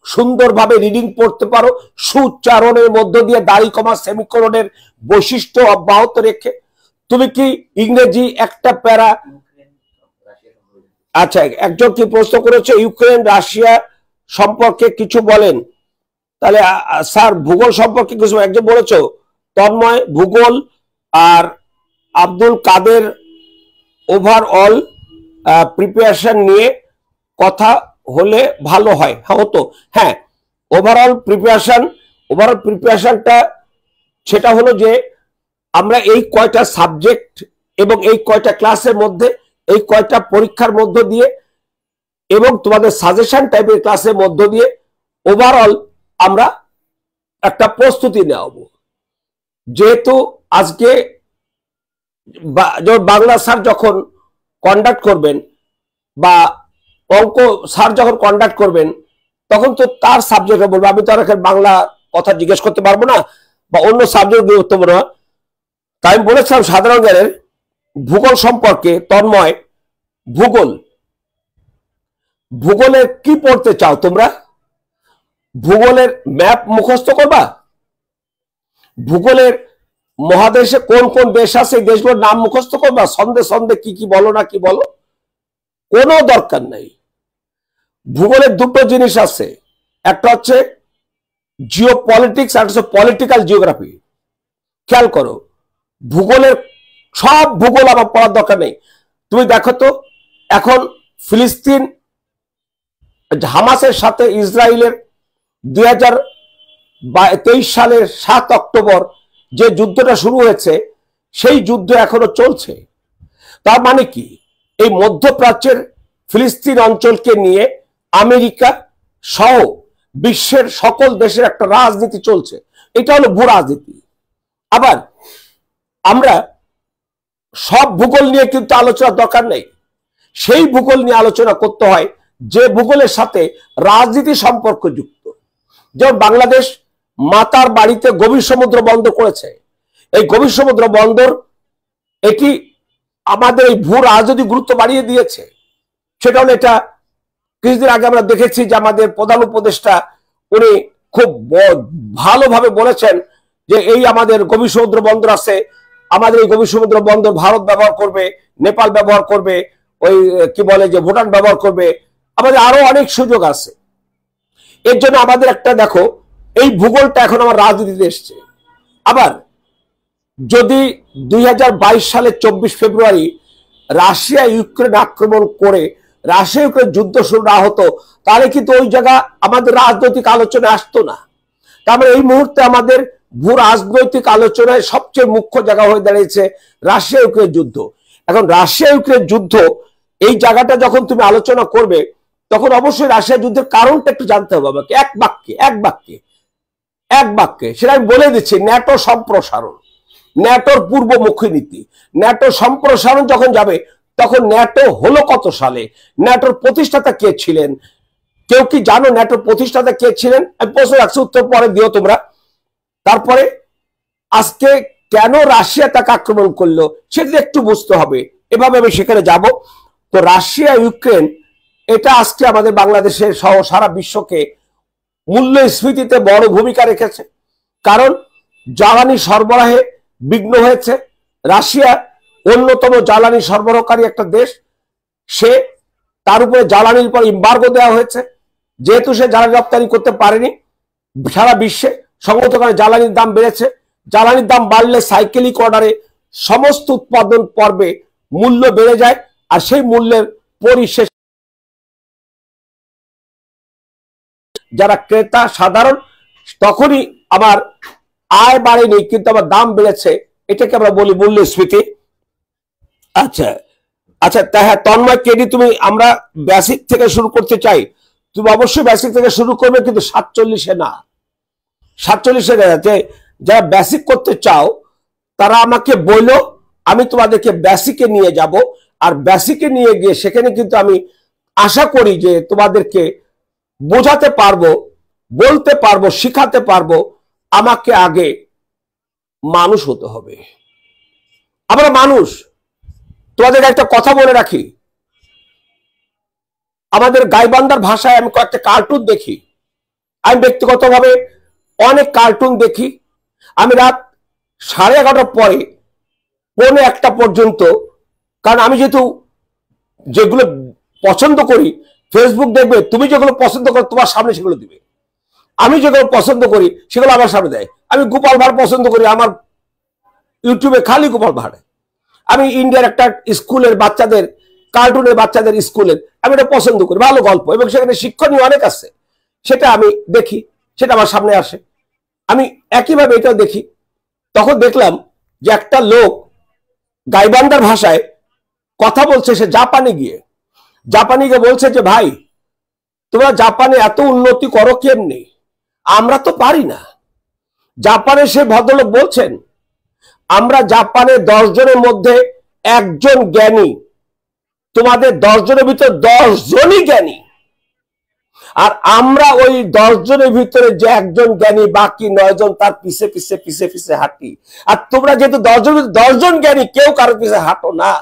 সুন্দরভাবে রিডিং পড়তে পারো, সুউচ্চারণের মধ্য দিয়ে দাড়ি কমা সেমিকোলনের বৈশিষ্ট্য অব্যাহত রেখে? তুমি কি ইংরেজি একটা প্যারা, আচ্ছা, একজন কি প্রশ্ন করেছে ইউক্রেন রাশিয়া সম্পর্কে কিছু বলেন, তাহলে স্যার ভূগোল সম্পর্কে কিছু একজন বলেছো, তন্ময় ভূগোল, আর আব্দুল কাদের ওভারঅল প্রিপারেশন নিয়ে কথা হলে ভালো হয়। হ্যাঁ, হতো। হ্যাঁ, ওভারঅল প্রিপারেশনটা সেটা হলো যে আমরা এই কয়টা সাবজেক্ট এবং এই কয়টা ক্লাসের মধ্যে, এই কয়টা পরীক্ষার মধ্য দিয়ে এবং তোমাদের সাজেশন টাইপের ক্লাসের মধ্য দিয়ে ওভারঅল আমরা একটা প্রস্তুতি নেব। যেহেতু আজকে বাংলা স্যার যখন কন্ডাক্ট করবেন বা অঙ্ক স্যার যখন কন্ডাক্ট করবেন, তখন তো তার সাবজেক্টে বলবো, আমি তো আর বাংলা কথা জিজ্ঞেস করতে পারবো না বা অন্য সাবজেক্ট গুরুত্বপূর্ণ। তাই আমি বলেছিলাম সাধারণ জ্ঞানের ভূগোল সম্পর্কে, তন্ময় ভূগোলের কি পড়তে চাও তোমরা? ভূগোলের ম্যাপ মুখস্থ করবা? ভূগোলের মহাদেশে কোন কোন দেশ আছে, এই দেশগুলোর নাম মুখস্থ করবা? সন্ধে সন্ধে কি কি বলো না কি বলো, কোনো দরকার নাই। ভূগোলের দুটো জিনিস আছে, একটা হচ্ছে জিও পলিটিক্স আর হচ্ছে পলিটিক্যাল জিওগ্রাফি। খেয়াল করো, ভূগোলের সব ভূগোল আমার পড়ার দরকার নেই। তুমি দেখো তো এখন ফিলিস্তিন হামাসের সাথে ইসরায়েলের 2023 সালের 7 অক্টোবর যে যুদ্ধটা শুরু হয়েছে সেই যুদ্ধ এখনো চলছে। তার মানে কি এই মধ্যপ্রাচ্যের ফিলিস্তিন অঞ্চলকে নিয়ে আমেরিকা সহ বিশ্বের সকল দেশের একটা রাজনীতি চলছে। এটা হলো ভূ রাজনীতি। আবার আমরা সব ভূগোল নিয়ে কিন্তু আলোচনার দরকার নেই, সেই ভূগোল নিয়ে আলোচনা করতে হয় যে ভূগোলের সাথে রাজনীতি সম্পর্কযুক্ত। যেমন বাংলাদেশ মাতার বাড়িতে গভীর সমুদ্র বন্দর করেছে। এই গভীর সমুদ্র বন্দর এটি আমাদের এই ভূ রাজনৈতিক গুরুত্ব বাড়িয়ে দিয়েছে। সেটা হলো এটা কিছুদিন আগে আমরা দেখেছি যে আমাদের প্রধান উপদেষ্টা উনি খুব ভালোভাবে বলেছেন যে এই আমাদের গভীর সমুদ্র বন্দর আছে, আমাদের এই গভীর সমুদ্র বন্দর ভারত ব্যবহার করবে, নেপাল ব্যবহার করবে, ওই কি বলে যে ভুটান ব্যবহার করবে, আমাদের আরো অনেক সুযোগ আছে। এর জন্য আমাদের একটা দেখো এই ভূগোলটা এখন আমার রাজনীতিতে এসছে। আবার যদি 2022 সালের 24 ফেব্রুয়ারি রাশিয়া ইউক্রেন আক্রমণ করে রাশিয়া ইউক্রেন যুদ্ধ শুরু না হতো তাহলে কিন্তু ওই জায়গা আমাদের রাজনৈতিক আলোচনায় আসতো না। তারপরে এই মুহূর্তে আমাদের ভূ রাজনৈতিক আলোচনায় সবচেয়ে মুখ্য জায়গা হয়ে দাঁড়িয়েছে রাশিয়া ইউক্রেন যুদ্ধ। এখন রাশিয়া ইউক্রেন যুদ্ধ এই জায়গাটা যখন তুমি আলোচনা করবে তখন অবশ্যই রাশিয়া যুদ্ধের কারণটা একটু জানতে হবে আমাকে। এক বাক্যে সেটা আমি বলে দিচ্ছি। ন্যাটো সম্প্রসারণ, ন্যাটোর পূর্বমুখী নীতি। ন্যাটো সম্প্রসারণ যখন যাবে তখন ন্যাটো হলো কত সালে, ন্যাটোর প্রতিষ্ঠাতা কে ছিলেন, কেউ কি জানো ন্যাটোর প্রতিষ্ঠাতা কে ছিলেন? আমি প্রশ্ন রাখছি, উত্তর পরে দিও তোমরা। তারপরে আজকে কেন রাশিয়া তাকে আক্রমণ করলো সেটা একটু বুঝতে হবে, এভাবে আমি সেখানে যাব। তো রাশিয়া ইউক্রেন এটা আজকে আমাদের বাংলাদেশের সহ সারা বিশ্বকে মূল্যস্ফীতিতে বড় ভূমিকা রেখেছে। কারণ জ্বালানি সরবরাহে বিঘ্ন হয়েছে। রাশিয়া অন্যতম জ্বালানি সরবরাহকারী একটা দেশ, সে তার উপরে জ্বালানির উপর এমবার্গো দেওয়া হয়েছে। যেহেতু সে জ্বালানি রপ্তানি করতে পারেনি, সারা বিশ্বে সঙ্গত কারণে জ্বালানির দাম বেড়েছে। জ্বালানির দাম বাড়লে সাইকেলিক অর্ডারে সমস্ত উৎপাদন পর্বে মূল্য বেড়ে যায়, আর সেই মূল্যের পরিশেষ যারা ক্রেতা সাধারণ তখনই আমার আয় বাড়েনি কিন্তু আমার দাম বেড়েছে, এটাকে আমরা বলি মূল্যস্ফীতি। আচ্ছা আচ্ছা, হ্যাঁ তন্ময় কেডি, তুমি আমরা বেসিক থেকে শুরু করতে চাই, তুমি অবশ্যই বেসিক থেকে শুরু করবে, কিন্তু 47-এ না। 47-এ যে যারা বেসিক করতে চাও তারা আমাকে বললো, আমি তোমাদেরকে বেসিকে নিয়ে যাব। আর বেসিকে নিয়ে গিয়ে সেখানে কিন্তু আমি আশা করি যে তোমাদেরকে বোঝাতে পারবো, বলতে পারবো, শিখাতে পারবো। আমাকে আগে মানুষ হতে হবে। আমরা মানুষ। তোমাদের একটা কথা বলে রাখি, আমাদের গাইবান্ধার ভাষায় আমি কয়েকটা কার্টুন দেখি। আমি ব্যক্তিগতভাবে অনেক কার্টুন দেখি। আমি রাত 11:30 পরে 1:45 পর্যন্ত, কারণ আমি যেহেতু যেগুলো পছন্দ করি, ফেসবুক দেখবে তুমি যেগুলো পছন্দ করো তোমার সামনে সেগুলো দিবে, আমি যেগুলো পছন্দ করি সেগুলো আমার সামনে দেয়। আমি গোপাল ভাঁড় পছন্দ করি, আমার ইউটিউবে খালি গোপাল ভাঁড়। আমি ইন্ডিয়ার একটা স্কুলের বাচ্চাদের, কার্টুনের বাচ্চাদের স্কুলের আমি এটা পছন্দ করি, ভালো গল্প এবং সেখানে শিক্ষণীয় অনেক আছে, সেটা আমি দেখি, সেটা আমার সামনে আসে। আমি একইভাবে এটাও দেখি। তখন দেখলাম যে একটা লোক গাইবান্ধার ভাষায় কথা বলছে, সে জাপানে গিয়ে বলছে যে ভাই তোমরা জাপানে এত উন্নতি করো কেমনি, আমরা তো পারি না। জাপানে সে ভদ্রলোক বলছেন আমরা জাপানে 10 জনের মধ্যে একজন জ্ঞানী, তোমাদের 10 জনের ভিতরে 10 জনই জ্ঞানী, আর আমরা ওই 10 জনের ভিতরে যে একজন জ্ঞানী বাকি 9 জন তার পিছে পিছে পিছে পিছে হাঁটি। আর তোমরা যেহেতু 10 জন জ্ঞানী, কেউ কারো পিছে হাঁটো না।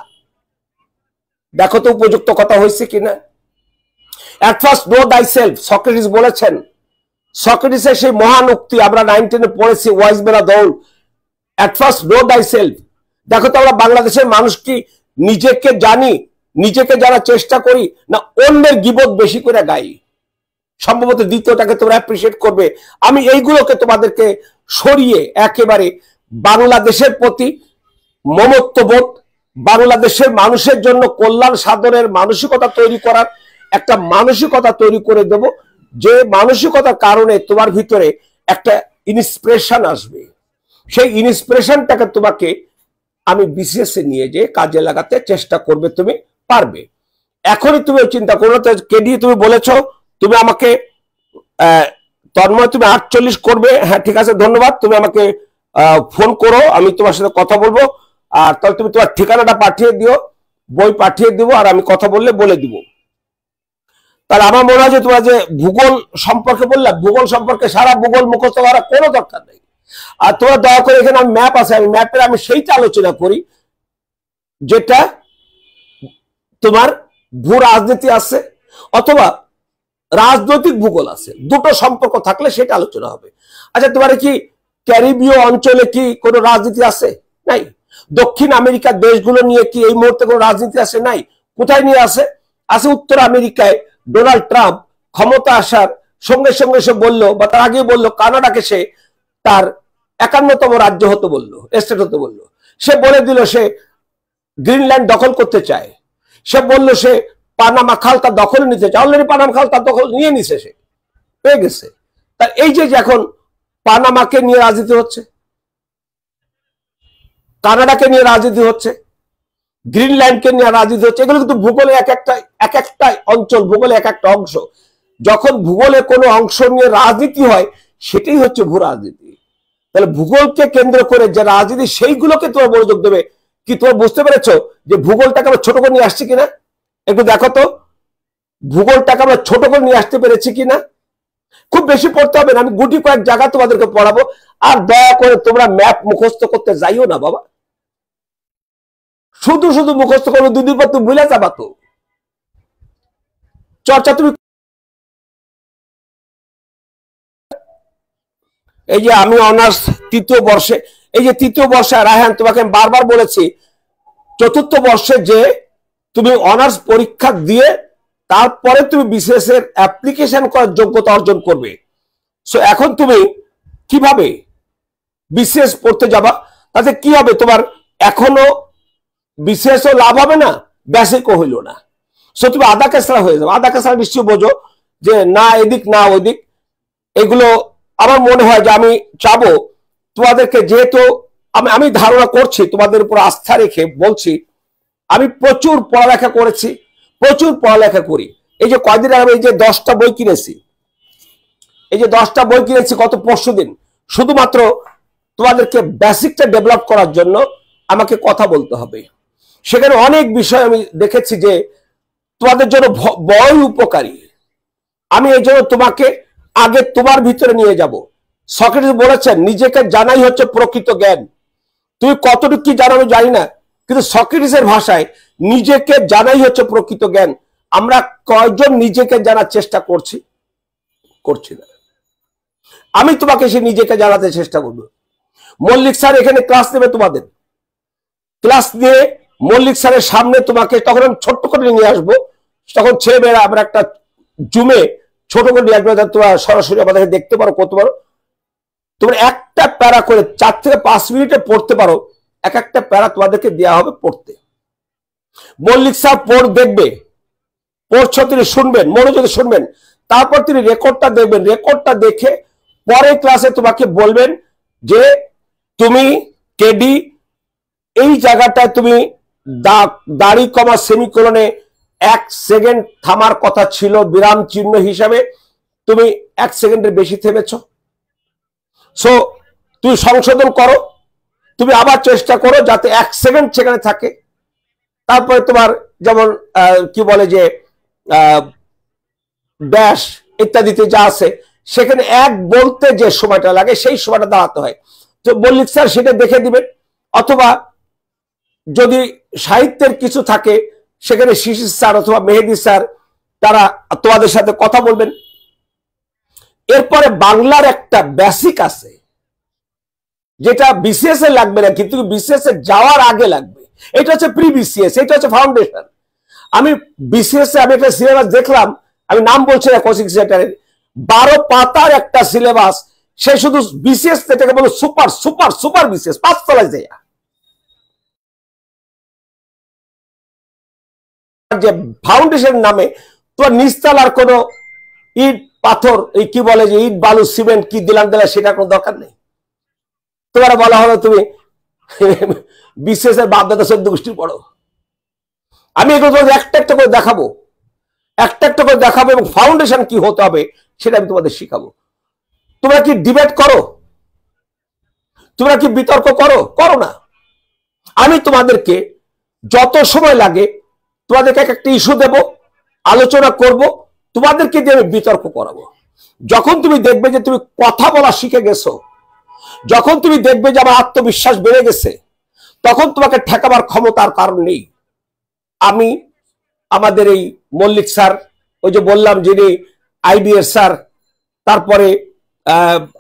দেখো তো উপযুক্ত কথা হয়েছে কিনা। At first know thyself, Socrates বলেছেন। সক্রেটিসের সেই মহান উক্তি আমরা 9-10-এ পড়েছি, wise men of the old, at first know thyself. দেখো তো আমরা বাংলাদেশের মানুষ কি নিজেকে জানি, নিজেকে যারা চেষ্টা করি, না অন্যের গীবত বেশি করে গাই? সম্ভবত দ্বিতীয়টাকে তোমরা অ্যাপ্রিসিয়েট করবে। আমি এইগুলোকে তোমাদেরকে সরিয়ে একেবারে বাংলাদেশের প্রতি মমত্ববোধ, বাংলাদেশের মানুষের জন্য কল্যাণ সাধনের মানসিকতা তৈরি করার একটা মানসিকতা তৈরি করে দেব, যে মানসিকতার কারণে তোমার ভিতরে একটা ইন্সপিরেশন আসবে। সেই ইন্সপিরেশনটাকে তোমাকে আমি বিসিএস এ নিয়ে যে কাজে লাগাতে চেষ্টা করবে, তুমি পারবে। এখনই তুমি চিন্তা করো। কেডি তুমি বলেছো তুমি আমাকে তন্ময় তুমি 48 করবে, হ্যাঁ ঠিক আছে ধন্যবাদ, তুমি আমাকে ফোন করো, আমি তোমার সাথে কথা বলবো। আর তাহলে তুমি তোমার ঠিকানাটা পাঠিয়ে দিও, বই পাঠিয়ে দিব, আর আমি কথা বললে বলে দিব। তাহলে আমার মনে হয় যে তোমরা যে ভূগোল সম্পর্কে বললাম, ভূগোল সম্পর্কে সারা ভূগোল মুখস্থ করার কোনো দরকার নেই। আর তোমরা দয়া করে, এখানে আমি ম্যাপ আছে, আমি ম্যাপের আমি সেইটা আলোচনা করি যেটা তোমার ভূ রাজনীতি আছে অথবা রাজনৈতিক ভূগোল আছে, দুটো সম্পর্ক থাকলে সেটা আলোচনা হবে। আচ্ছা, তোমার কি ক্যারিবীয় অঞ্চলে কি কোনো রাজনীতি আছে? নাই। দক্ষিণ আমেরিকার দেশগুলো নিয়ে কি এই মুহূর্তে কোনো রাজনীতি আছে? নাই। কোথায় নিয়ে আছে? আছে উত্তর আমেরিকায়। ডোনাল্ড ট্রাম্প ক্ষমতা আসার সঙ্গে সঙ্গে সে বললো, বা তার আগে বললো, কানাডাকে সে তার 51তম রাজ্য হতে বললো, স্টেট হতে বললো। সে বলে দিল সে গ্রিনল্যান্ড দখল করতে চায়। সে বললো সে পানামা খাল তার দখলে নিতে চায়। অলরেডি পানামা খাল তার দখল নিয়ে নিছে, সে পেয়ে গেছে। তার এই যে এখন পানামাকে নিয়ে রাজনীতি হচ্ছে, কানাডাকে নিয়ে রাজনীতি হচ্ছে, গ্রিনল্যান্ডকে নিয়ে রাজনীতি হচ্ছে, এগুলো কিন্তু ভূগোলে এক একটা অঞ্চল, ভূগোলে এক একটা অংশ। যখন ভূগোলে কোনো অংশ নিয়ে রাজনীতি হয়, সেটাই হচ্ছে ভূ রাজনীতি। তাহলে ভূগোলকে কেন্দ্র করে যে রাজনীতি, সেইগুলোকে তোমার মনোযোগ দেবে। কি তোমরা বুঝতে পেরেছো যে ভূগোলটাকে আমরা ছোট করে নিয়ে আসছি কিনা? একটু দেখো তো, ভূগোলটাকে আমরা ছোট করে নিয়ে আসতে পেরেছি কিনা। খুব বেশি পড়তে হবে না, আমি গুটি কয়েক জায়গা তোমাদেরকে পড়াবো। আর দয়া করে তোমরা ম্যাপ মুখস্থ করতে যাইও না বাবা, শুধু শুধু মুখস্থ করবো, দুদিন পর তুমি ভুলে যাবা। তো চর্চা তুমি, এই যে আমি অনার্স 3য় বর্ষে, এই যে 3য় বর্ষে রায়হান, তোমাকে আমি বারবার বলেছি 4র্থ বর্ষে যে তুমি অনার্স পরীক্ষা দিয়ে তারপরে তুমি বিসিএস এর অ্যাপ্লিকেশন করার যোগ্যতা অর্জন করবে। সো এখন তুমি কিভাবে বিসিএস পড়তে যাবা, তাতে কি হবে? তোমার এখনো বিসিএস ও লাভ হবে না, বেসিকও হইল না। সো তুমি আধা কেসরা হয়ে যাবে। আধা কেসরা নিশ্চয়ই বোঝো যে না এদিক না ওদিক। এগুলো আমার মনে হয় যে আমি চাবো তোমাদেরকে, যেহেতু আমি ধারণা করছি, তোমাদের উপর আস্থা রেখে বলছি, আমি প্রচুর পড়ালেখা করেছি, প্রচুর পড়ালেখা করি। এই যে কয়দিন আগে এই যে 10টা বই কিনেছি, এই যে 10টা বই কিনেছি গত পরশুদিন, শুধুমাত্র তোমাদেরকে বেসিকটা ডেভেলপ করার জন্য আমাকে কথা বলতে হবে। সেখানে অনেক বিষয় আমি দেখেছি যে তোমাদের জন্য বড়ই উপকারী। আমি এই জন্য তোমাকে আগে তোমার ভিতরে নিয়ে যাব। সক্রেটিস বলেছেন নিজেকে জানাই হচ্ছে প্রকৃত জ্ঞান। তুমি কতটুকু কি জানো আমি জানি না, কিন্তু সক্রেটিসের ভাষায় নিজেকে জানাই হচ্ছে প্রকৃত জ্ঞান। আমরা কয়জন নিজেকে জানার চেষ্টা করছি? করছি না। আমি তোমাকে সে নিজেকে জানাতে চেষ্টা করব। মল্লিক স্যার এখানে ক্লাস নেবে, তোমাদের ক্লাস নিয়ে মল্লিক স্যারের সামনে তোমাকে তখন আমি ছোট্ট করে নিয়ে আসবো। তখন ছেলেমেয়েরা আমরা একটা জুমে ছোট করে নিয়ে আসবো, তোমরা সরাসরি আমাদেরকে দেখতে পারো, করতে পারো। তোমরা একটা প্যারা করে 4 থেকে 5 মিনিটে পড়তে পারো। এক একটা প্যারা তোমাদেরকে দেওয়া হবে পড়তে। মল্লিক স্যার পড় দেখবে, পড়ছ তিনি শুনবেন, মনোযোগে শুনবেন, তারপর তিনি রেকর্ডটা দেখবেন। রেকর্ডটা দেখে পরের ক্লাসে তোমাকে বলবেন যে তুমি কেডি এই জায়গাটায় তুমি দাড়ি কমা সেমিকোলনে 1 সেকেন্ড থামার কথা ছিল বিরাম চিহ্ন হিসাবে, তুমি 1 সেকেন্ডের বেশি থেমেছ। সো তুমি সংশোধন করো, তুমি আবার চেষ্টা করো যাতে 1 সেকেন্ড সেখানে থাকে। তারপরে তোমার যেমন কি বলে যে ড্যাশ ইত্যাদিতে যা আছে, সেখানে 1 বলতে যে সময়টা লাগে সেই সময়টা দাঁড়াতে হয়। তো মল্লিক স্যার সেটা দেখে দিবেন, অথবা যদি সাহিত্যের কিছু থাকে সেখানে শিশির স্যার অথবা মেহেদি স্যার তারা তোমাদের সাথে কথা বলবেন। এরপরে বাংলার একটা বেসিক আছে যেটা বিসিএস এ লাগবে না, কিন্তু বিসিএস এ যাওয়ার আগে লাগবে। এটা হচ্ছে প্রি বিসিএস, এটা হচ্ছে ফাউন্ডেশন। আমি বিসিএস এ আমি একটা সিলেবাস দেখলাম, আমি নাম বলছি না, কোচিং সেন্টারের 12 পাতার একটা সিলেবাস। সে শুধু বিসিএস, এটাকে বলো সুপার সুপার সুপার বিসিএস, 5 তলায় যায়। যে ফাউন্ডেশন নামে তোমার নিচতলার কোনো ইট পাথর এই কি বলে যে ইট বালু সিমেন্ট কি দিলাম দিলা সেটা কোনো দরকার নেই। তোমার বলা হলো তুমি বিশেষের বাপদাদা 14 গোষ্ঠীর পড়ো। আমি এগুলো তোমাদের একটা একটা করে দেখাবো, একটা একটা করে দেখাবো এবং ফাউন্ডেশন কি হতে হবে সেটা আমি তোমাদের শিখাবো। তোমরা কি ডিবেট করো? তোমরা কি বিতর্ক করো? করো না। আমি তোমাদেরকে যত সময় লাগে তোমাদেরকে একটা ইস্যু দেব, আলোচনা করব, তোমাদেরকে দিয়ে আমি বিতর্ক করাবো। যখন তুমি দেখবে যে তুমি কথা বলা শিখে গেছো, যখন তুমি দেখবে যে আমার আত্মবিশ্বাস বেড়ে গেছে, তখন তোমাকে ঠেকাবার ক্ষমতার কারণ নেই। আমি আমাদের এই মল্লিক স্যার, ওই যে বললাম যিনি আইবিএস স্যার, তারপরে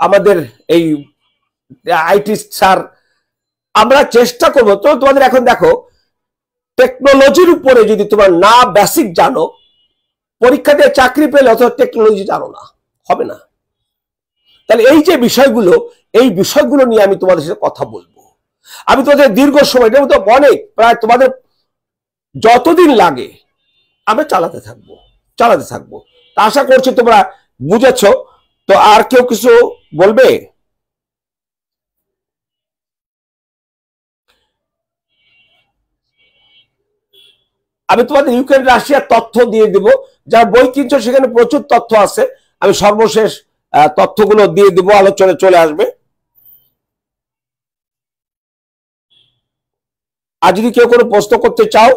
আমাদের এই আইটি স্যার, আমরা চেষ্টা করবো। তো তোমাদের এখন দেখো টেকনোলজির উপরে যদি তোমার না বেসিক জানো, পরীক্ষা দিয়ে চাকরি পেলে অথবা টেকনোলজি জানো না, হবে না। তাহলে এই যে বিষয়গুলো, এই বিষয়গুলো নিয়ে আমি তোমাদের সাথে কথা বলবো। আমি তোমাদের দীর্ঘ সময় অনেক প্রায় তোমাদের যতদিন লাগে আমরা চালাতে থাকবো। তা আশা করছি তোমরা বুঝেছো। তো আর কেউ কিছু বলবে? আমি তোমাদের ইউক্রেন রাশিয়ার তথ্য দিয়ে দিব, যারা বই কিনছো সেখানে প্রচুর তথ্য আছে। আমি সর্বশেষ তথ্যগুলো দিয়ে দিব, আলোচনায় চলে আসবে। আর যদি কেউ কোনো প্রশ্ন করতে চাও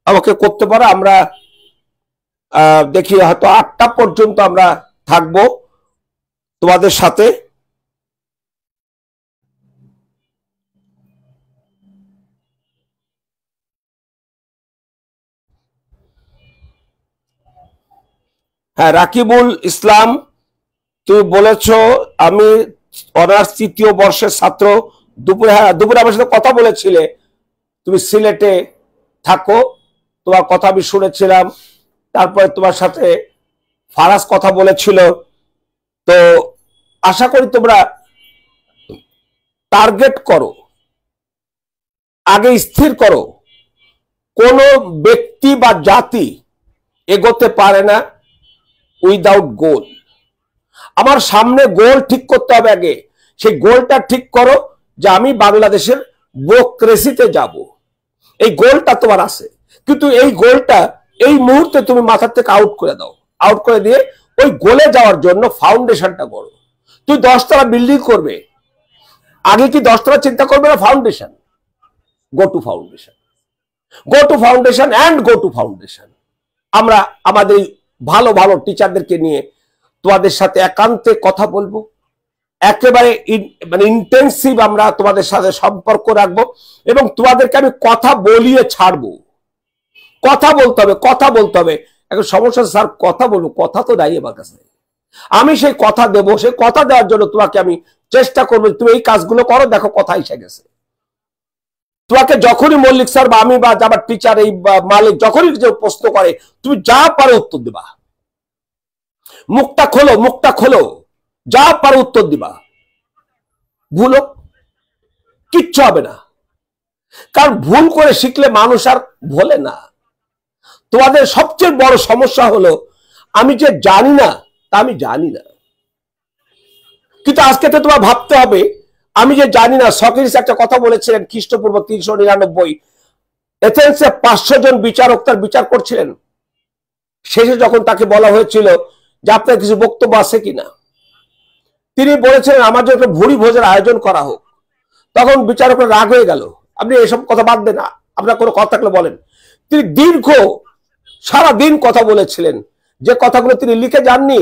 আমাকে করতে পারো। আমরা দেখি হয়তো 8টা পর্যন্ত আমরা থাকবো তোমাদের সাথে। হ্যাঁ, রাকিবুল ইসলাম, তুমি বলেছ আমি অনার্স 3য় বর্ষের ছাত্র। দুপুরে আমার সাথে কথা বলেছিলে, তুমি সিলেটে থাকো, তোমার কথা আমি শুনেছিলাম। তারপরে তোমার সাথে ফারাজ কথা বলেছিল। তো আশা করি তোমরা টার্গেট করো, আগে স্থির করো। কোন ব্যক্তি বা জাতি এগোতে পারে না উইদাউট গোল। আমার সামনে গোল ঠিক করতে হবে আগে। সেই গোলটা ঠিক করো যে আমি বাংলাদেশের ব্যুরোক্রেসিতে যাব। এই গোলটা তোমার আছে, কিন্তু এই গোলটা এই মুহূর্তে তুমি মাথা থেকে আউট করে দাও। আউট করে দিয়ে ওই গোলে যাওয়ার জন্য ফাউন্ডেশনটা করো। তুই 10তলা বিল্ডিং করবে, আগে কি 10তলা চিন্তা করবে না? Foundation, go to foundation, go to foundation and go to foundation. আমরা আমাদের ভালো ভালো টিচারদেরকে নিয়ে তোমাদের সাথে একান্তে কথা বলবো, একেবারে মানে ইন্টেন্সিভ আমরা তোমাদের সাথে সম্পর্ক রাখবো এবং তোমাদেরকে আমি কথা বলিয়ে ছাড়বো। কথা বলতে হবে, কথা বলতে হবে। এখন সমস্যা স্যার কথা বলবো, কথা তো নাই আমার কাছে। আমি সেই কথা দেবো, সেই কথা দেওয়ার জন্য তোমাকে আমি চেষ্টা করবো তুমি এই কাজগুলো করো। দেখো কথা এসে গেছে। তোমাকে যখনই মল্লিক স্যার বা আমি বা যাবার টিচার এই মালিক যখনই যে প্রশ্ন করে তুমি যা পারো উত্তর দিবা। মুখটা খোলো, মুখটা খোলো, যা পারো উত্তর দিবা। ভুলো, কিচ্ছু হবে না। কারণ ভুল করে শিখলে মানুষ আর ভোলে না। তোমাদের সবচেয়ে বড় সমস্যা হলো আমি যে জানি না তা আমি জানি না। কিন্তু আজকে তো তোমার ভাবতে হবে আমি যে জানি না। সক্রেটিস একটা কথা বলেছিলেন খ্রিস্টপূর্ব 399, এথেন্সে 500 জন বিচারক তার বিচার করছিলেন। শেষে যখন তাকে বলা হয়েছিল যে আপনার কিছু বক্তব্য আছে কিনা, তিনি বলেছিলেন আমার জন্য একটা ভুরি ভোজের আয়োজন করা হোক। তখন বিচারকরা রাগ হয়ে গেল, আপনি এসব কথা বাদ দেন, আপনার কোনো কথা থাকলে বলেন। তিনি দীর্ঘ সারাদিন কথা বলেছিলেন, যে কথাগুলো তিনি লিখে যাননি।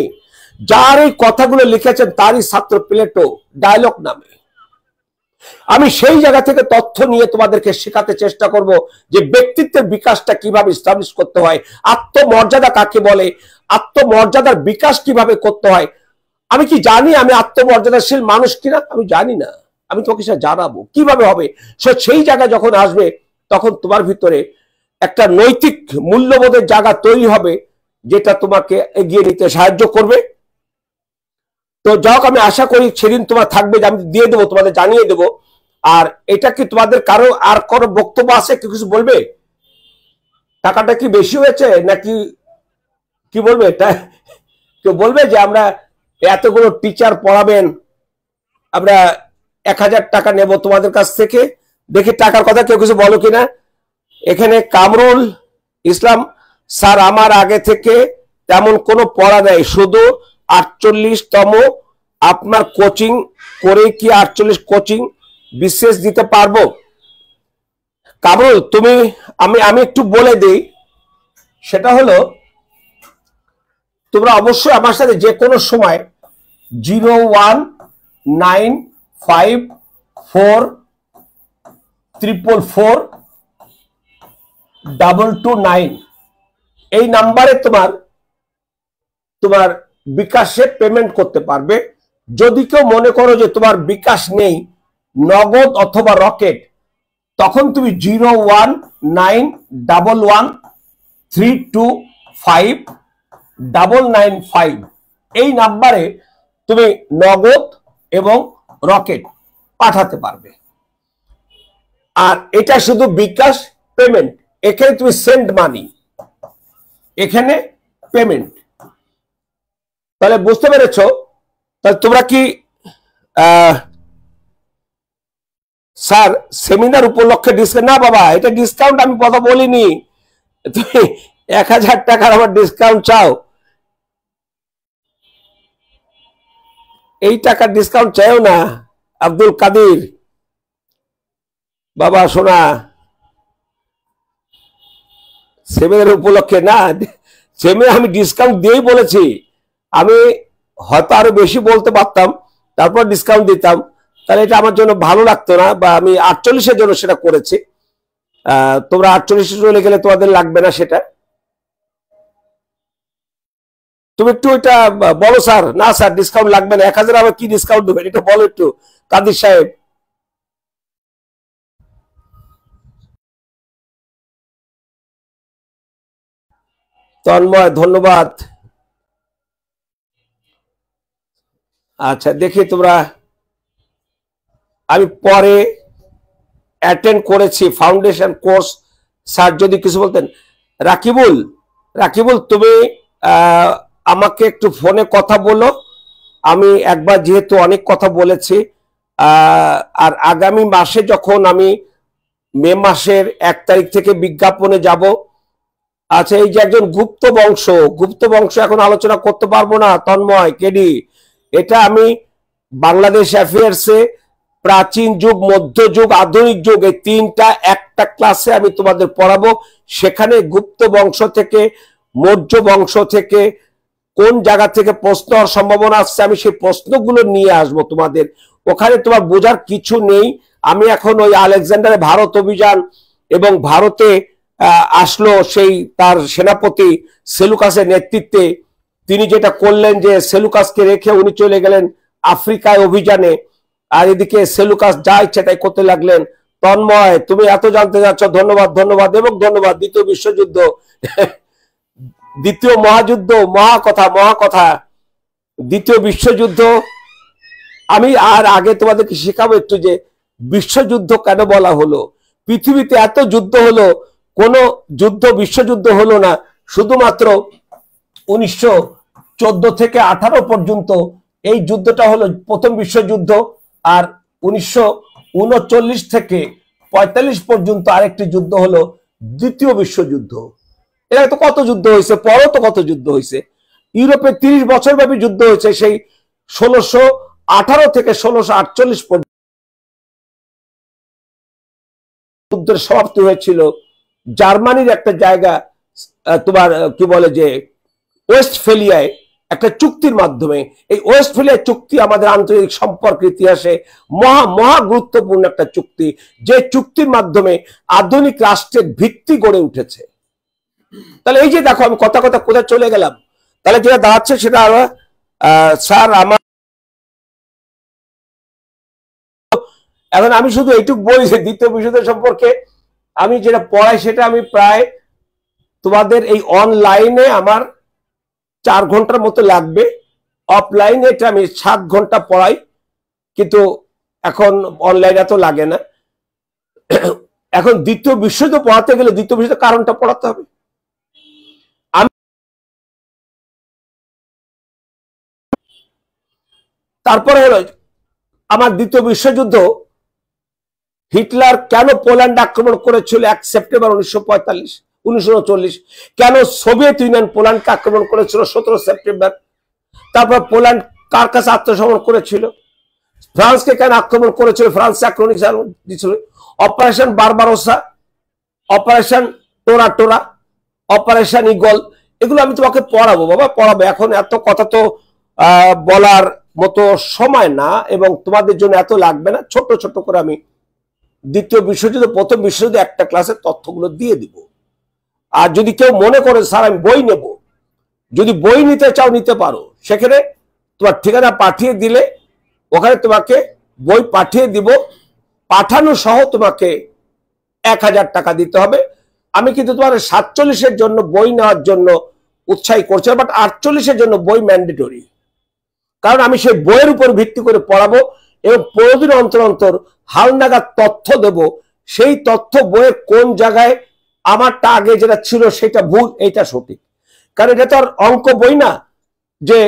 যার এই কথাগুলো লিখেছেন তারই ছাত্র প্লেটো, ডায়লগ নামে। আমি সেই জায়গা থেকে তথ্য নিয়ে তোমাদেরকে শেখাতে চেষ্টা করব যে ব্যক্তিত্বের বিকাশটা কিভাবে এস্টাবলিশ করতে হয়, আত্মমর্যাদা কাকে বলে, আত্মমর্যাদার বিকাশ কিভাবে করতে হয়। আমি কি জানি আমি আত্মমর্যাদাশীল মানুষ কিনা? আমি জানি না। আমি তোমাকে সেটা জানাবো কিভাবে হবে। সেই জায়গায় যখন আসবে তখন তোমার ভিতরে একটা নৈতিক মূল্যবোধের জায়গা তৈরি হবে, যেটা তোমাকে এগিয়ে নিতে সাহায্য করবে। তো যাক, আমি আশা করি সেদিন তোমার থাকবে, আমি দিয়ে দেবো, তোমাদের জানিয়ে দেবো। আর এটা কি তোমাদের কারো আর কোনো বক্তব্য আছে? কিছু বলবে? টাকাটা কি বেশি হয়েছে নাকি কি বলবে এটা? কেউ বলবে যে আমরা এতগুলো টিচার পড়াবেন, আমরা 1000 টাকা নেব তোমাদের কাছ থেকে? দেখি টাকার কথা কেউ কিছু বলো কিনা। এখানে কামরুল ইসলাম স্যার, আমার আগে থেকে তেমন কোনো পড়া নেই, শুধু 48তম আপনার কোচিং করে কি 48 কোচিং বিশেষ দিতে পারবো? কামরুল তুমি, আমি একটু বলে দিই, সেটা হলো তোমরা অবশ্যই আমার সাথে যে কোনো সময় 01954442229 এই নাম্বারে তোমার বিকাশে পেমেন্ট করতে পারবে। যদি কেউ মনে করো যে তোমার বিকাশ নেই, নগদ অথবা রকেট, তখন তুমি 01911325995 এই নাম্বারে তুমি নগদ এবং রকেট পাঠাতে পারবে। আর এটা শুধু বিকাশ পেমেন্ট, এখানে তুমি সেন্ড মানি, এখানে পেমেন্ট। তাহলে বুঝতে পেরেছ? তাহলে তোমরা কি স্যার সেমিনার উপলক্ষে ডিসকাউন্ট? না বাবা, এটা ডিসকাউন্ট আমি কথা বলিনি। তুমি 1000 টাকার আবার ডিসকাউন্ট চাও? এই টাকার ডিসকাউন্ট চাইও না আব্দুল কাদির বাবা। শোনা, সেমিনার উপলক্ষে না, সেমিনার আমি ডিসকাউন্ট দিয়েই বলেছি। আমি হয়তো আরো বেশি বলতে পারতাম, তারপর ডিসকাউন্ট দিতাম, তাহলে এটা আমার জন্য ভালো লাগতো না, বা আমি 48-এর জন্য সেটা করেছি। তোমরা 48 চলে গেলে তোমাদের লাগবে না সেটা। তুমি একটু এটা বলো স্যার। না স্যার ডিসকাউন্ট লাগবে না, 1000 আবার কি ডিসকাউন্ট দেবেন এটা বলো একটু কাদির সাহেব। তন্ময় ধন্যবাদ। আচ্ছা দেখি তোমরা, আমি পরে অ্যাটেন্ড করেছি ফাউন্ডেশন কোর্স। স্যার যদি কিছু বলতেন। রাকিবুল তুমি আমাকে একটু ফোনে কথা বলো। আমি একবার যেহেতু অনেক কথা বলেছি, আর আগামী মাসে যখন আমি মে মাসের 1 তারিখ থেকে বিজ্ঞাপনে যাব। আচ্ছা এই যে একজন গুপ্ত বংশ এখন আলোচনা করতে পারবো না তন্ময় কেডি। এটা আমি বাংলাদেশ অ্যাফেয়ার্সে প্রাচীন যুগ, মধ্যযুগ, আধুনিক যুগ, এই 3টা একটা ক্লাসে আমি তোমাদের পড়াবো। সেখানে গুপ্ত বংশ থেকে, মৌর্য বংশ থেকে কোন জায়গা থেকে প্রশ্ন হওয়ার সম্ভাবনা আসছে, আমি সেই প্রশ্নগুলো নিয়ে আসবো তোমাদের। ওখানে তোমার বোঝার কিছু নেই। আমি এখন ওই আলেকজান্ডারের ভারত অভিযান এবং ভারতে আসলো সেই তার সেনাপতি সেলুকাসের নেতৃত্বে, তিনি যেটা করলেন যে সেলুকাসকে রেখে উনি চলে গেলেন আফ্রিকায় অভিযানে, আর এদিকে সেলুকাস যা ইচ্ছা তাই করতে লাগলেন। তন্ময় তুমি এত জানতে যাচ্ছ, ধন্যবাদ এবং ধন্যবাদ। দ্বিতীয় বিশ্বযুদ্ধ, দ্বিতীয় মহাযুদ্ধ, মহাকথা, দ্বিতীয় বিশ্বযুদ্ধ। আমি আর আগে তোমাদেরকে শেখাবো একটু যে বিশ্বযুদ্ধ কেন বলা হলো। পৃথিবীতে এত যুদ্ধ হলো, কোন যুদ্ধ বিশ্বযুদ্ধ হলো না। শুধুমাত্র 1914 থেকে 18 পর্যন্ত এই যুদ্ধটা হলো প্রথম বিশ্বযুদ্ধ, আর 1939 থেকে 45 পর্যন্ত আরেকটি যুদ্ধ হলো দ্বিতীয় বিশ্বযুদ্ধ। এরা তো কত যুদ্ধ হয়েছে, পরও তো কত যুদ্ধ হয়েছে। ইউরোপে 30 বছর ব্যাপী যুদ্ধ হয়েছে, সেই 1618 থেকে 1648 পর্যন্ত যুদ্ধের সমাপ্তি হয়েছিল জার্মানির একটা জায়গা, তোমার কি বলে যে ওয়েস্টফেলিয়ায় একটা চুক্তির মাধ্যমে। এই ওয়েস্টফেলিয়া চুক্তি আমাদের আন্তর্জাতিক সম্পর্কের ইতিহাসে মহা গুরুত্বপূর্ণ একটা চুক্তি, যে চুক্তির মাধ্যমে আধুনিক রাষ্ট্রের ভিত্তি গড়ে উঠেছে। তাহলে এই যে দেখো আমি কথা কোথায় চলে গেলাম। তাহলে যেটা দাঁড়াচ্ছে সেটা স্যার আমার এখন আমি শুধু এইটুকু বলি যে দ্বিতীয় বিশ্বযুদ্ধ সম্পর্কে আমি যেটা পড়াই সেটা আমি প্রায় তোমাদের এই অনলাইনে আমার 4 ঘন্টার মতো লাগবে, অফলাইনে এটা আমি 7 ঘন্টা পড়াই, কিন্তু এখন অনলাইনে এত লাগে না। এখন দ্বিতীয় বিশ্বযুদ্ধ পড়াতে গেলে দ্বিতীয় বিশ্বযুদ্ধের কারণটা পড়াতে হবে। তারপরে হলো আমার দ্বিতীয় বিশ্বযুদ্ধ, হিটলার কেন পোল্যান্ড আক্রমণ করেছিল 1 সেপ্টেম্বর 1939, কেন সোভিয়েত ইউনিয়ন পোল্যান্ডকে আক্রমণ করেছিল 17 সেপ্টেম্বর, তারপর পোল্যান্ড কার কাছে আত্মসমর্পণ করেছিল, ফ্রান্সকে কেন আক্রমণ করেছিল, ফ্রান্স আক্রমণ দিয়েছিল, operation Barbarossa, operation Tora Tora, operation Eagle, এগুলো আমি তোমাকে পড়াবো বাবা, পড়াবো। এখন এত কথা তো বলার মতো সময় না এবং তোমাদের জন্য এত লাগবে না, ছোট ছোট করে আমি দ্বিতীয় বিশ্বযুদ্ধ প্রথম বিশ্বযুদ্ধ একটা ক্লাসের তথ্যগুলো দিয়ে দিব। আর যদি কেউ মনে করে স্যার আমি বই নেব, যদি বই নিতে চাও নিতে পারো, সেখানে তোমার ঠিকানা পাঠিয়ে দিলে ওখানে তোমাকে বই পাঠিয়ে দিব, পাঠানো সহ তোমাকে 1000 টাকা দিতে হবে। আমি কিন্তু তোমার 47-এর জন্য বই নেওয়ার জন্য উৎসাহী করছি, বাট 48-এর জন্য বই ম্যান্ডেটরি, কারণ আমি সেই বইয়ের উপর ভিত্তি করে পড়াবো এবং 15 দিন অন্তর অন্তর হালনাগাদ তথ্য দেব। সেই তথ্য বইয়ের কোন জায়গায় আমারটা আগে যেটা ছিল সেটা ভুল, এইটা সঠিক, কারণ এটা তো আর অঙ্ক বই না যে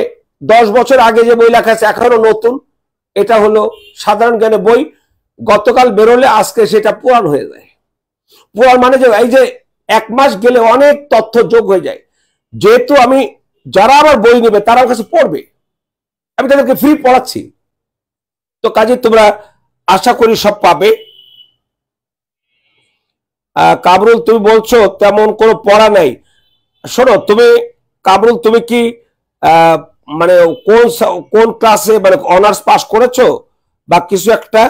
10 বছর আগে যে বই লেখা আছে এখনো নতুন। এটা হলো সাধারণ জ্ঞানের বই, গতকাল বেরোলে আজকে সেটা পুরাণ হয়ে যায়। পুরাণ মানে যে এই যে 1 মাস গেলে অনেক তথ্য যোগ হয়ে যায়। যেহেতু আমি যারা আমার বই নেবে তারা আমার কাছে পড়বে, আমি তাদেরকে ফ্রি পড়াচ্ছি, তো কাজে তোমরা আশা করি সব পাবে। কামরুল তুমি বলছো তেমন কোনো পড়া নাই, শোনো তুমি কামরুল তুমি কি মানে কোন ক্লাসে মানে অনার্স পাস করেছো বা কিছু একটা?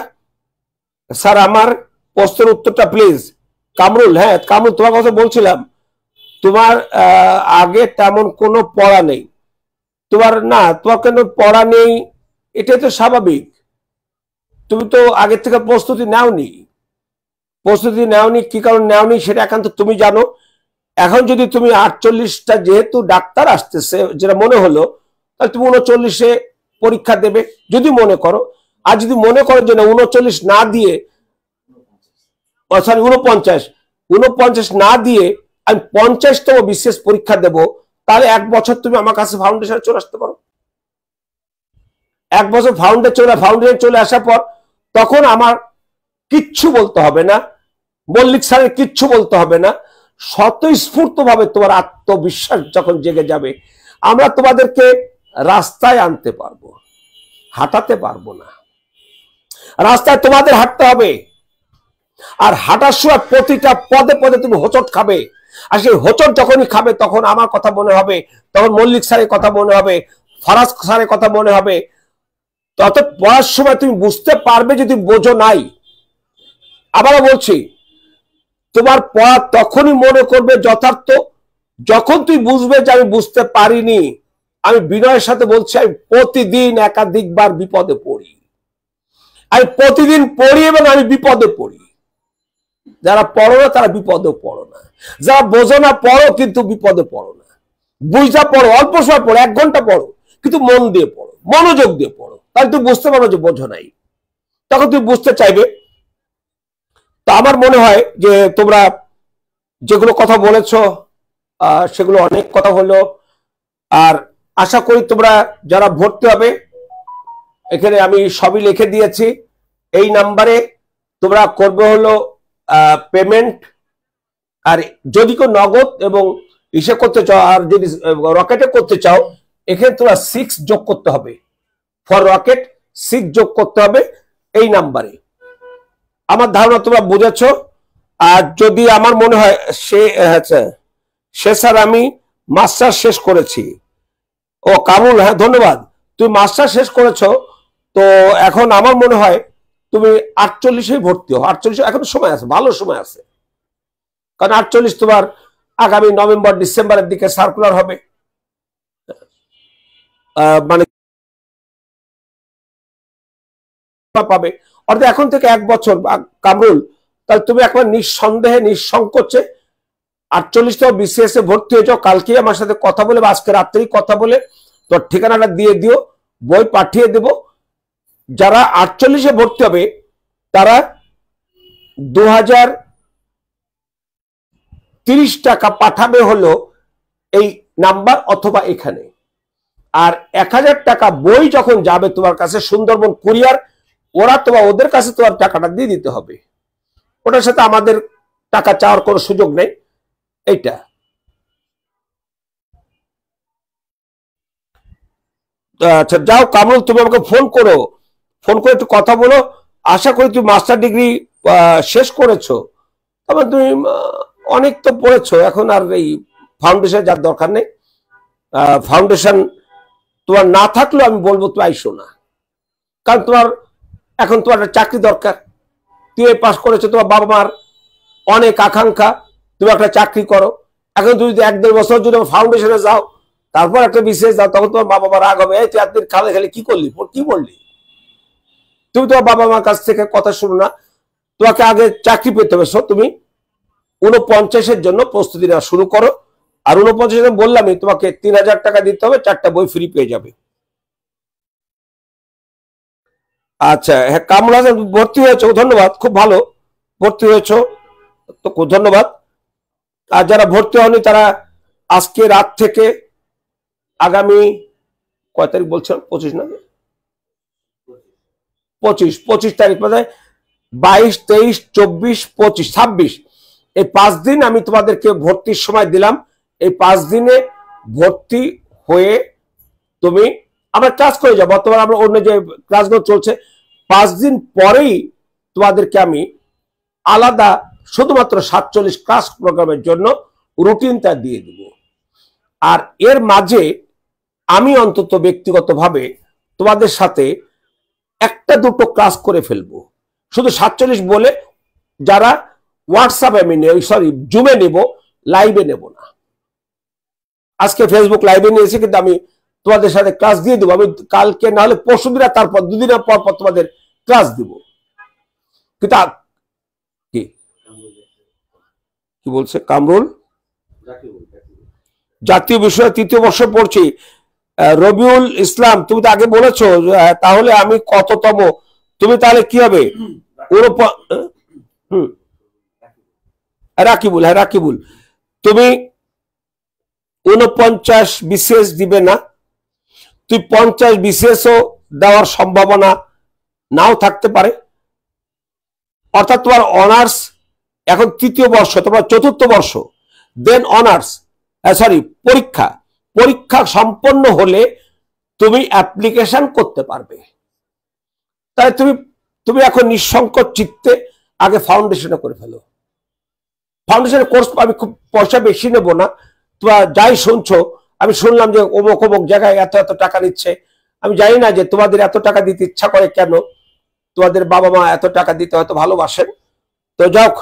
স্যার আমার প্রশ্নের উত্তরটা প্লিজ। কামরুল, হ্যাঁ কামরুল তোমার কথা বলছিলাম, তোমার আগে তেমন কোনো পড়া নেই, তোমার না তোমার কেন পড়া নেই এটাই তো স্বাভাবিক, তুমি তো আগে থেকে প্রস্তুতি নেওনি। প্রস্তুতি নেওনি কি কারণ নেওনি সেটা একান্ত তুমি জানো। এখন যদি তুমি 48টা যেহেতু ডাক্তার আসতেছে যেটা মনে হলো, তাহলে তুমি 39-এ পরীক্ষা দেবে যদি মনে করো। আর যদি মনে করো যে না 39 না দিয়ে, সরি 49 না দিয়ে আমি 50তম বিশেষ পরীক্ষা দেব, তাহলে 1 বছর তুমি আমার কাছে ফাউন্ডেশনে চলে আসতে পারো। 1 বছর ফাউন্ডেশন চলে আসার পর তখন আমার কিচ্ছু বলতে হবে না, মল্লিক স্যারের কিচ্ছু বলতে হবে না, স্বতঃস্ফূর্ত ভাবে তোমার আত্মবিশ্বাস যখন জেগে যাবে, আমরা তোমাদেরকে রাস্তায় আনতে পারবো, হাঁটাতে পারবো না। রাস্তায় তোমাদের হাঁটতে হবে, আর হাঁটার সময় প্রতিটা পদে পদে তুমি হোঁচট খাবে। আর সেই হোঁচট যখনই খাবে তখন আমার কথা মনে হবে, তখন মল্লিক স্যারের কথা মনে হবে, ফরাজ স্যারের কথা মনে হবে। তত পড়ার সময় তুমি বুঝতে পারবে যদি বোঝো নাই। আবারও বলছি, তোমার পড়া তখনই মনে করবে যথার্থ যখন তুই বুঝবে যে আমি বুঝতে পারিনি। আমি বিনয়ের সাথে বলছি, আমি প্রতিদিন একাধিকবার বিপদে পড়ি, আমি প্রতিদিন পড়ি এবং আমি বিপদে পড়ি। যারা পড়ো না তারা বিপদে পড়ো না, যারা বোঝো না পড়ো কিন্তু বিপদে পড়ো না। বুঝা পড়ো, অল্প সময় পড়ো, 1 ঘন্টা পড়ো, কিন্তু মন দিয়ে পড়ো, মনোযোগ দিয়ে পড়ো, তাহলে তুমি বুঝতে পারবে যে বোঝো নাই, তখন তুমি বুঝতে চাইবে। তো আমার মনে হয় যে তোমরা যেগুলো কথা বলেছ সেগুলো অনেক কথা হলো। আর আশা করি তোমরা যারা ভর্তি হবে, এখানে আমি সবই লিখে দিয়েছি, এই নাম্বারে তোমরা করবে হলো পেমেন্ট। আর যদি কেউ নগদ এবং ইসে করতে চাও, আর যদি রকেটে করতে চাও, এখানে তোমরা 6 যোগ করতে হবে, ফর রকেট 6 যোগ করতে হবে এই নাম্বারে। আমার ধারণা তোমরা বুঝেছ। আর যদি আমার মনে হয় সে স্যার আমি মাস্টার শেষ করেছি। ও কামরুল, হ্যাঁ ধন্যবাদ, তুমি মাস্টার শেষ করেছো, তো এখন আমার মনে হয় তুমি 48-এই ভর্তি হও। 48 এখন সময় আছে, ভালো সময় আছে, কারণ 48 তোমার আগামী নভেম্বর ডিসেম্বরের দিকে সার্কুলার হবে, মানে পাবে, অর্থাৎ এখন থেকে 1 বছর। কামরুল, তাহলে তুমি একবার নিঃসন্দেহে নিঃসংকোচে 48তম বিসিএস এ ভর্তি হয়ে যাও। কালকে আমার সাথে কথা বলে বা আজকে রাত্রেই কথা বলে তোর ঠিকানাটা দিয়ে দিও, বই পাঠিয়ে দেব। যারা 48-এ ভর্তি হবে তারা 2030 টাকা পাঠাবে হলো এই নাম্বার অথবা এখানে। আর 1000 টাকা বই যখন যাবে তোমার কাছে সুন্দরবন কুরিয়ার, ওরা ওদের কাছে তোমার টাকাটা দিয়ে দিতে হবে। ওটার সাথে আমাদের টাকা চাওয়ার কোনো সুযোগ নেই। এইটা আচ্ছা, যাও কামরুল, তুমি আমাকে ফোন করো, ফোন করে একটু কথা বলো। আশা করি তুমি মাস্টার ডিগ্রি শেষ করেছো, তবে তুমি অনেক তো পড়েছো, এখন আর এই ফাউন্ডেশন যার দরকার নেই। ফাউন্ডেশন তোমার না থাকলেও আমি বলবো তুমি আইসো না, কারণ এখন তোমার একটা চাকরি দরকার। তুমি পাস করেছো, তোমার বাবা মার অনেক আকাঙ্ক্ষা তুমি একটা চাকরি করো। এখন তুমি যদি 1-1.5 বছর যদি ফাউন্ডেশনে যাও, তারপর একটা বিশেষ যাও, তখন তোমার বাবা মা রাগ হবে, এই তুই একদিন খালে খালি কি করলি, কি বললি। তুমি তোমার বাবা মার কাছ থেকে কথা শুনো না, তোমাকে আগে চাকরি পেতে হবে। তুমি 49-এর জন্য প্রস্তুতি নেওয়া শুরু করো। আর 49 বললামই তোমাকে 3000 টাকা দিতে হবে, 4টা বই ফ্রি পেয়ে যাবে। আচ্ছা হ্যাঁ, কামরুল হাসান ভর্তি হয়েছো, ধন্যবাদ, খুব ভালো ভর্তি হয়েছো তো, খুব ধন্যবাদ। আর যারা ভর্তি হয়নি তারা আজকে রাত থেকে আগামী কয় তারিখ বলছেন, 25 না, 25 তারিখ, মানে 22, 23, 24, 25, 26 এই 5 দিন আমি তোমাদেরকে ভর্তির সময় দিলাম। এই 5 দিনে ভর্তি হয়ে তুমি আমরা ক্লাস করে যাবো। বর্তমানে আমরা অন্য যে ক্লাসগুলো চলছে, 5 দিন পরেই তোমাদেরকে আমি আলাদা শুধুমাত্র 47 ক্লাস প্রোগ্রামের জন্য রুটিনটা দিয়ে দিব। আর এর মাঝে আমি অন্তত ব্যক্তিগতভাবে তোমাদের সাথে 1-2 ক্লাস করে ফেলবো, শুধু 47 বলে, যারা হোয়াটসঅ্যাপে আমি জুমে নেব, লাইভে নেব না। আজকে ফেসবুক লাইভে নিয়েছি, কিন্তু আমি তোমাদের সাথে ক্লাস দিয়ে দেবো। আমি কালকে না হলে পরশু দিন, তারপর 2 দিনের পর পর তোমাদের ক্লাস দিব। কিন্তু কি বলছে কামরুল, জাতীয় বিষয়ে 3য় বর্ষ পড়ছি। রবিউল ইসলাম, তুমি তো আগে বলেছো, তাহলে আমি কততম, তুমি তাহলে কি হবে, রাকিবুল, হ্যাঁ রাকিবুল, তুমি 49 বিশেষ দিবে না, তুই 50 বিশেষও দেওয়ার সম্ভাবনা নাও থাকতে পারে। অর্থাৎ তোমার অনার্স এখন 3য় বর্ষ, তোমার 4র্থ বর্ষ, দেন অনার্স, পরীক্ষা সম্পন্ন হলে তুমি অ্যাপ্লিকেশন করতে পারবে। তাই তুমি এখন নিঃসংকোচ চিত্তে আগে ফাউন্ডেশনে করে ফেলো। ফাউন্ডেশনের কোর্স আমি খুব পয়সা বেশি নেব না, তোমরা যাই শুনছো, আমি শুনলাম যে অমুক অমুক জায়গায় এত এত টাকা নিচ্ছে। আমি জানি না যে তোমাদের এত টাকা দিতে ইচ্ছা করে কেন, তোমাদের বাবা মা এত টাকা দিতে হয়তো ভালোবাসেন। তো যাক,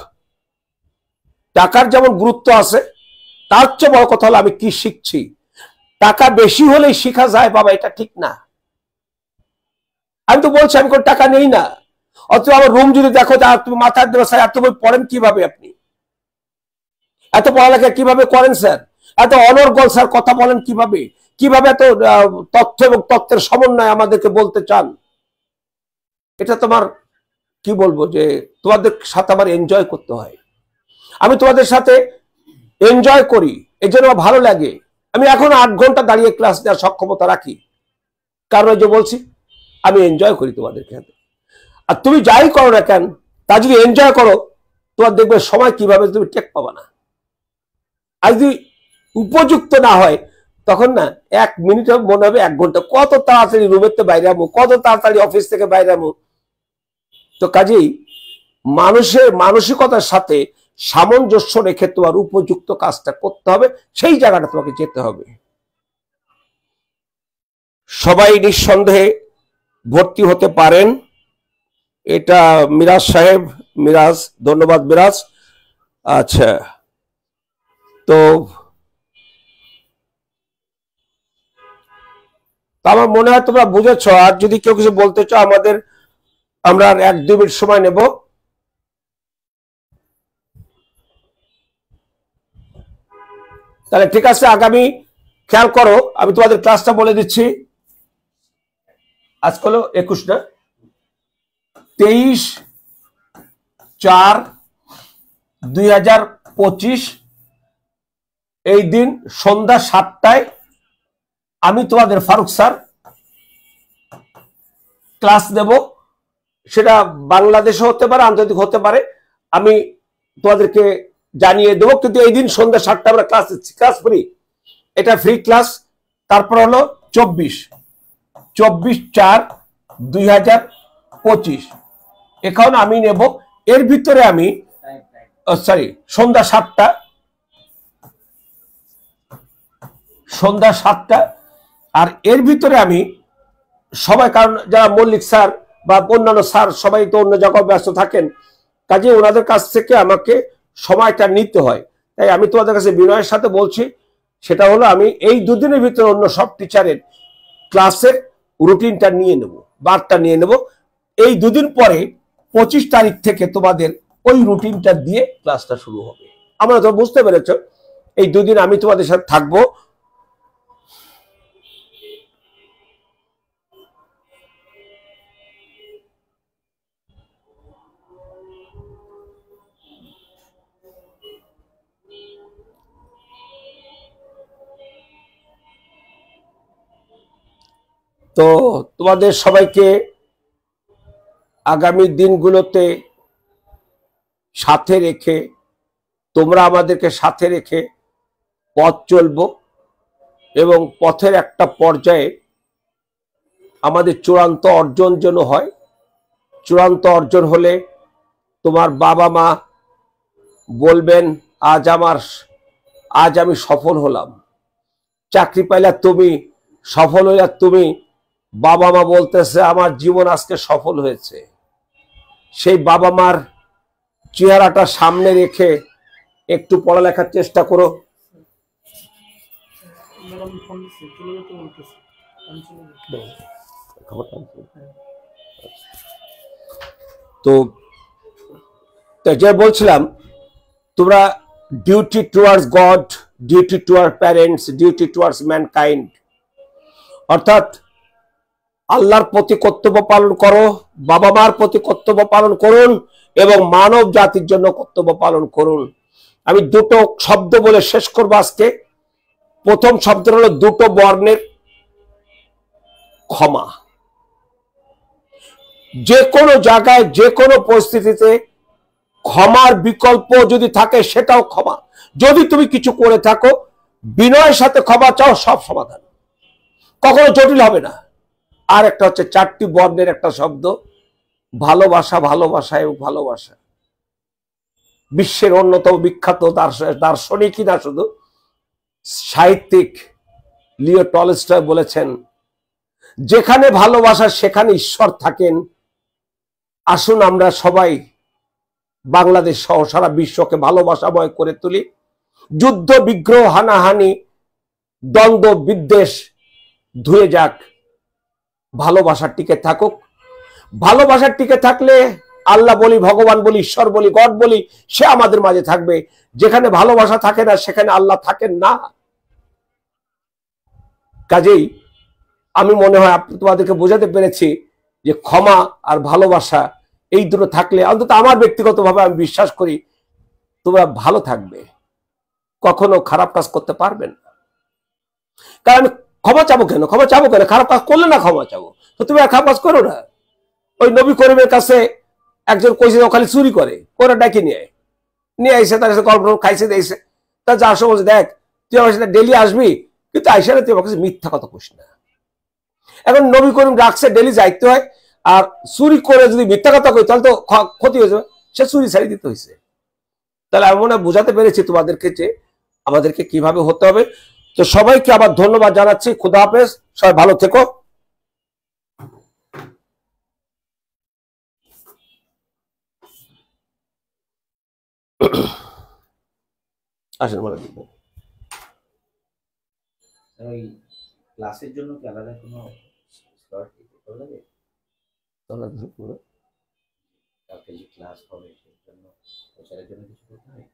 টাকার যেমন গুরুত্ব আছে, তার চেয়ে বড় কথা হলো আমি কি শিখছি। টাকা বেশি হলেই শিখা যায় বাবা, এটা ঠিক না। আমি তো বলছি আমি কোনো টাকা নেই না, অথচ আমার রুম যদি দেখো, তুমি মাথার দেবো স্যার এত বই পড়েন কিভাবে, আপনি এত পড়ালেখা কিভাবে করেন স্যার, এত অনর্গল স্যার কথা বলেন কিভাবে, কিভাবে এত তথ্য এবং তত্ত্বের সমন্বয় আমাদেরকে বলতে চান। এটা তোমার কি বলবো, যে তোমাদের সাথে আমার এনজয় করতে হয়। আমি তোমাদের সাথে এনজয় করি, এই জন্য আমার ভালো লাগে। আমি এখন 8 ঘন্টা দাঁড়িয়ে ক্লাস নেওয়ার সক্ষমতা রাখি, কারণ ওই যে বলছি আমি এনজয় করি তোমাদের সাথে। আর তুমি যাই করো না কেন, তা যদি এনজয় করো, তোমার দেখবে সময় কিভাবে তুমি টেক পাবা না। আর যদি উপযুক্ত না হয়, তখন না 1 মিনিট মনে হবে 1 ঘন্টা। কত তাড়াতাড়ি রুমের থেকে বাইরে আমো, কত তাড়াতাড়ি অফিস থেকে বাইরে আমো। তো কাজেই মানুষের মানসিকতার সাথে সামঞ্জস্য রেখে তোমার উপযুক্ত কাজটা করতে হবে, সেই জায়গাটা তোমাকে যেতে হবে। সবাই নিঃসন্দেহে ভর্তি হতে পারেন, এটা মিরাজ সাহেব, মিরাজ, ধন্যবাদ মিরাজ। আচ্ছা, তো আমার মনে হয় তোমরা বুঝেছ। আর যদি কেউ কিছু বলতে চাও, আমরা 1-2 মিনিট সময় নেব। তাহলে ঠিক আছে, আগামী খেয়াল করো, আমি তোমাদের ক্লাসটা বলে দিচ্ছি। আজকে হলো 21 না, 23/4/2025 এই দিন সন্ধ্যা 7টায় আমি তোমাদের ফারুক স্যার ক্লাস দেব, সেটা বাংলাদেশে হতে পারে, আন্তর্জাতিক হতে পারে, আমি তোমাদেরকে জানিয়ে দেবো। কিন্তু এই দিন সন্ধ্যা 7টা আমরা ক্লাস দিচ্ছি, ক্লাস ফ্রি, এটা ফ্রি ক্লাস। তারপর হলো 24/4/2025 এখন আমি নেব। এর ভিতরে আমি সন্ধ্যা 7টা, আর এর ভিতরে আমি সবাই, কারণ যারা মল্লিক স্যার বা অন্যান্য স্যার সবাই তো অন্য জায়গায় ব্যস্ত থাকেন, কাজে ওনাদের কাছ থেকে আমাকে সময়টা নিতে হয়। তাই আমি তোমাদের কাছে বিনয়ের সাথে বলছি, সেটা হলো আমি এই দুদিনের ভিতরে অন্য সব টিচারের ক্লাসের রুটিনটা নিয়ে নেব, বারটা নিয়ে নেব। এই দুদিন পরে 25 তারিখ থেকে তোমাদের ওই রুটিনটা দিয়ে ক্লাসটা শুরু হবে। আমরা তো বুঝতে পেরেছ, এই দুদিন আমি তোমাদের সাথে থাকবো। তো তোমাদের সবাইকে আগামী দিনগুলোতে সাথে রেখে, তোমরা আমাদেরকে সাথে রেখে পথ চলবো, এবং পথের একটা পর্যায়ে আমাদের চূড়ান্ত অর্জন যেন হয়। চূড়ান্ত অর্জন হলে তোমার বাবা মা বলবেন আজ আমি সফল হলাম। চাকরি পাইলা তুমি, সফল হইলা তুমি, বাবা মা বলতেছে আমার জীবন আজকে সফল হয়েছে। সেই বাবা মার চেহারাটা সামনে রেখে একটু পড়ালেখার চেষ্টা করো। তো যে বলছিলাম, তোমরা duty towards god, duty towards parents, duty towards mankind, অর্থাৎ আল্লাহর প্রতি কর্তব্য পালন করো, বাবা মার প্রতি কর্তব্য পালন করুন, এবং মানব জাতির জন্য কর্তব্য পালন করুন। আমি দুটো শব্দ বলে শেষ করবো আজকে। প্রথম শব্দ হলো দুটো বর্ণের ক্ষমা। যে কোনো জায়গায়, যে কোনো পরিস্থিতিতে ক্ষমার বিকল্প যদি থাকে সেটাও ক্ষমা। যদি তুমি কিছু করে থাকো, বিনয়ের সাথে ক্ষমা চাও, সব সমাধান, কখনো জটিল হবে না। আর একটা হচ্ছে 4টি বর্ণের একটা শব্দ, ভালোবাসা, ভালোবাসা এবং ভালোবাসা। বিশ্বের অন্যতম বিখ্যাত দার্শনিকই না শুধু, সাহিত্যিক লিও টলস্টয় বলেছেন, যেখানে ভালোবাসা সেখানে ঈশ্বর থাকেন। আসুন আমরা সবাই বাংলাদেশ সহ সারা বিশ্বকে ভালোবাসাময় করে তুলি। যুদ্ধ, বিগ্রহ, হানাহানি, দ্বন্দ্ব, বিদ্বেষ ধুয়ে যাক, ভালোবাসা টিকে থাকুক। ভালোবাসা টিকে থাকলে আল্লাহ বলি, ভগবান বলি, ঈশ্বর বলি, গড বলি, সে আমাদের মাঝে থাকবে। যেখানে ভালোবাসা থাকে না সেখানে আল্লাহ থাকেন না। কাজেই আমি মনে হয় তোমাদেরকে বোঝাতে পেরেছি যে ক্ষমা আর ভালোবাসা এই দুটো থাকলে, অন্তত আমার ব্যক্তিগতভাবে আমি বিশ্বাস করি তোমরা ভালো থাকবে, কখনো খারাপ কাজ করতে পারবেন না। কারণ ক্ষমা চাবো কেন, খারাপ কাজ করলে না ক্ষমা চাবো, তো তুমি আর খারাপ কাজ করো না। ওই নবী করিমের কাছে একজন কইছে ও খালি চুরি করে, ওরা ডাকি নিয়ে আইসে, তার সাথে গল্প খাইছে দিয়েছে। তা যার সময় বলছে, দেখ তুই আমার সাথে ডেলি আসবি, কিন্তু আইসা না তুই আমার কাছে মিথ্যা কথা কইস না। এখন নবী করিম রাখছে ডেলি যাইতে হয়, আর চুরি করে যদি মিথ্যা কথা কই তাহলে তো ক্ষতি হয়ে যাবে, সে চুরি ছাড়িয়ে দিতে হয়েছে। তাহলে আমি মনে হয় বুঝাতে পেরেছি তোমাদেরকে যে আমাদেরকে কিভাবে হতে হবে। তো সবাইকে আবার ধন্যবাদ জানাচ্ছি। খুদা হাফেজ, সবাই ভালো থেকো। আসেন বলে দিব। ওই ক্লাসের জন্য কি আলাদা কোনো স্লট দিতে লাগে? কালকে যে ক্লাস হবে সেই জন্য প্রচারের জন্য কিছু করতে হয়?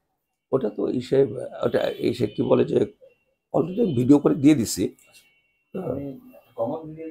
ওটা তো ওটা কি বলে যে অলরেডি ভিডিও করে দিয়ে দিছি। Common video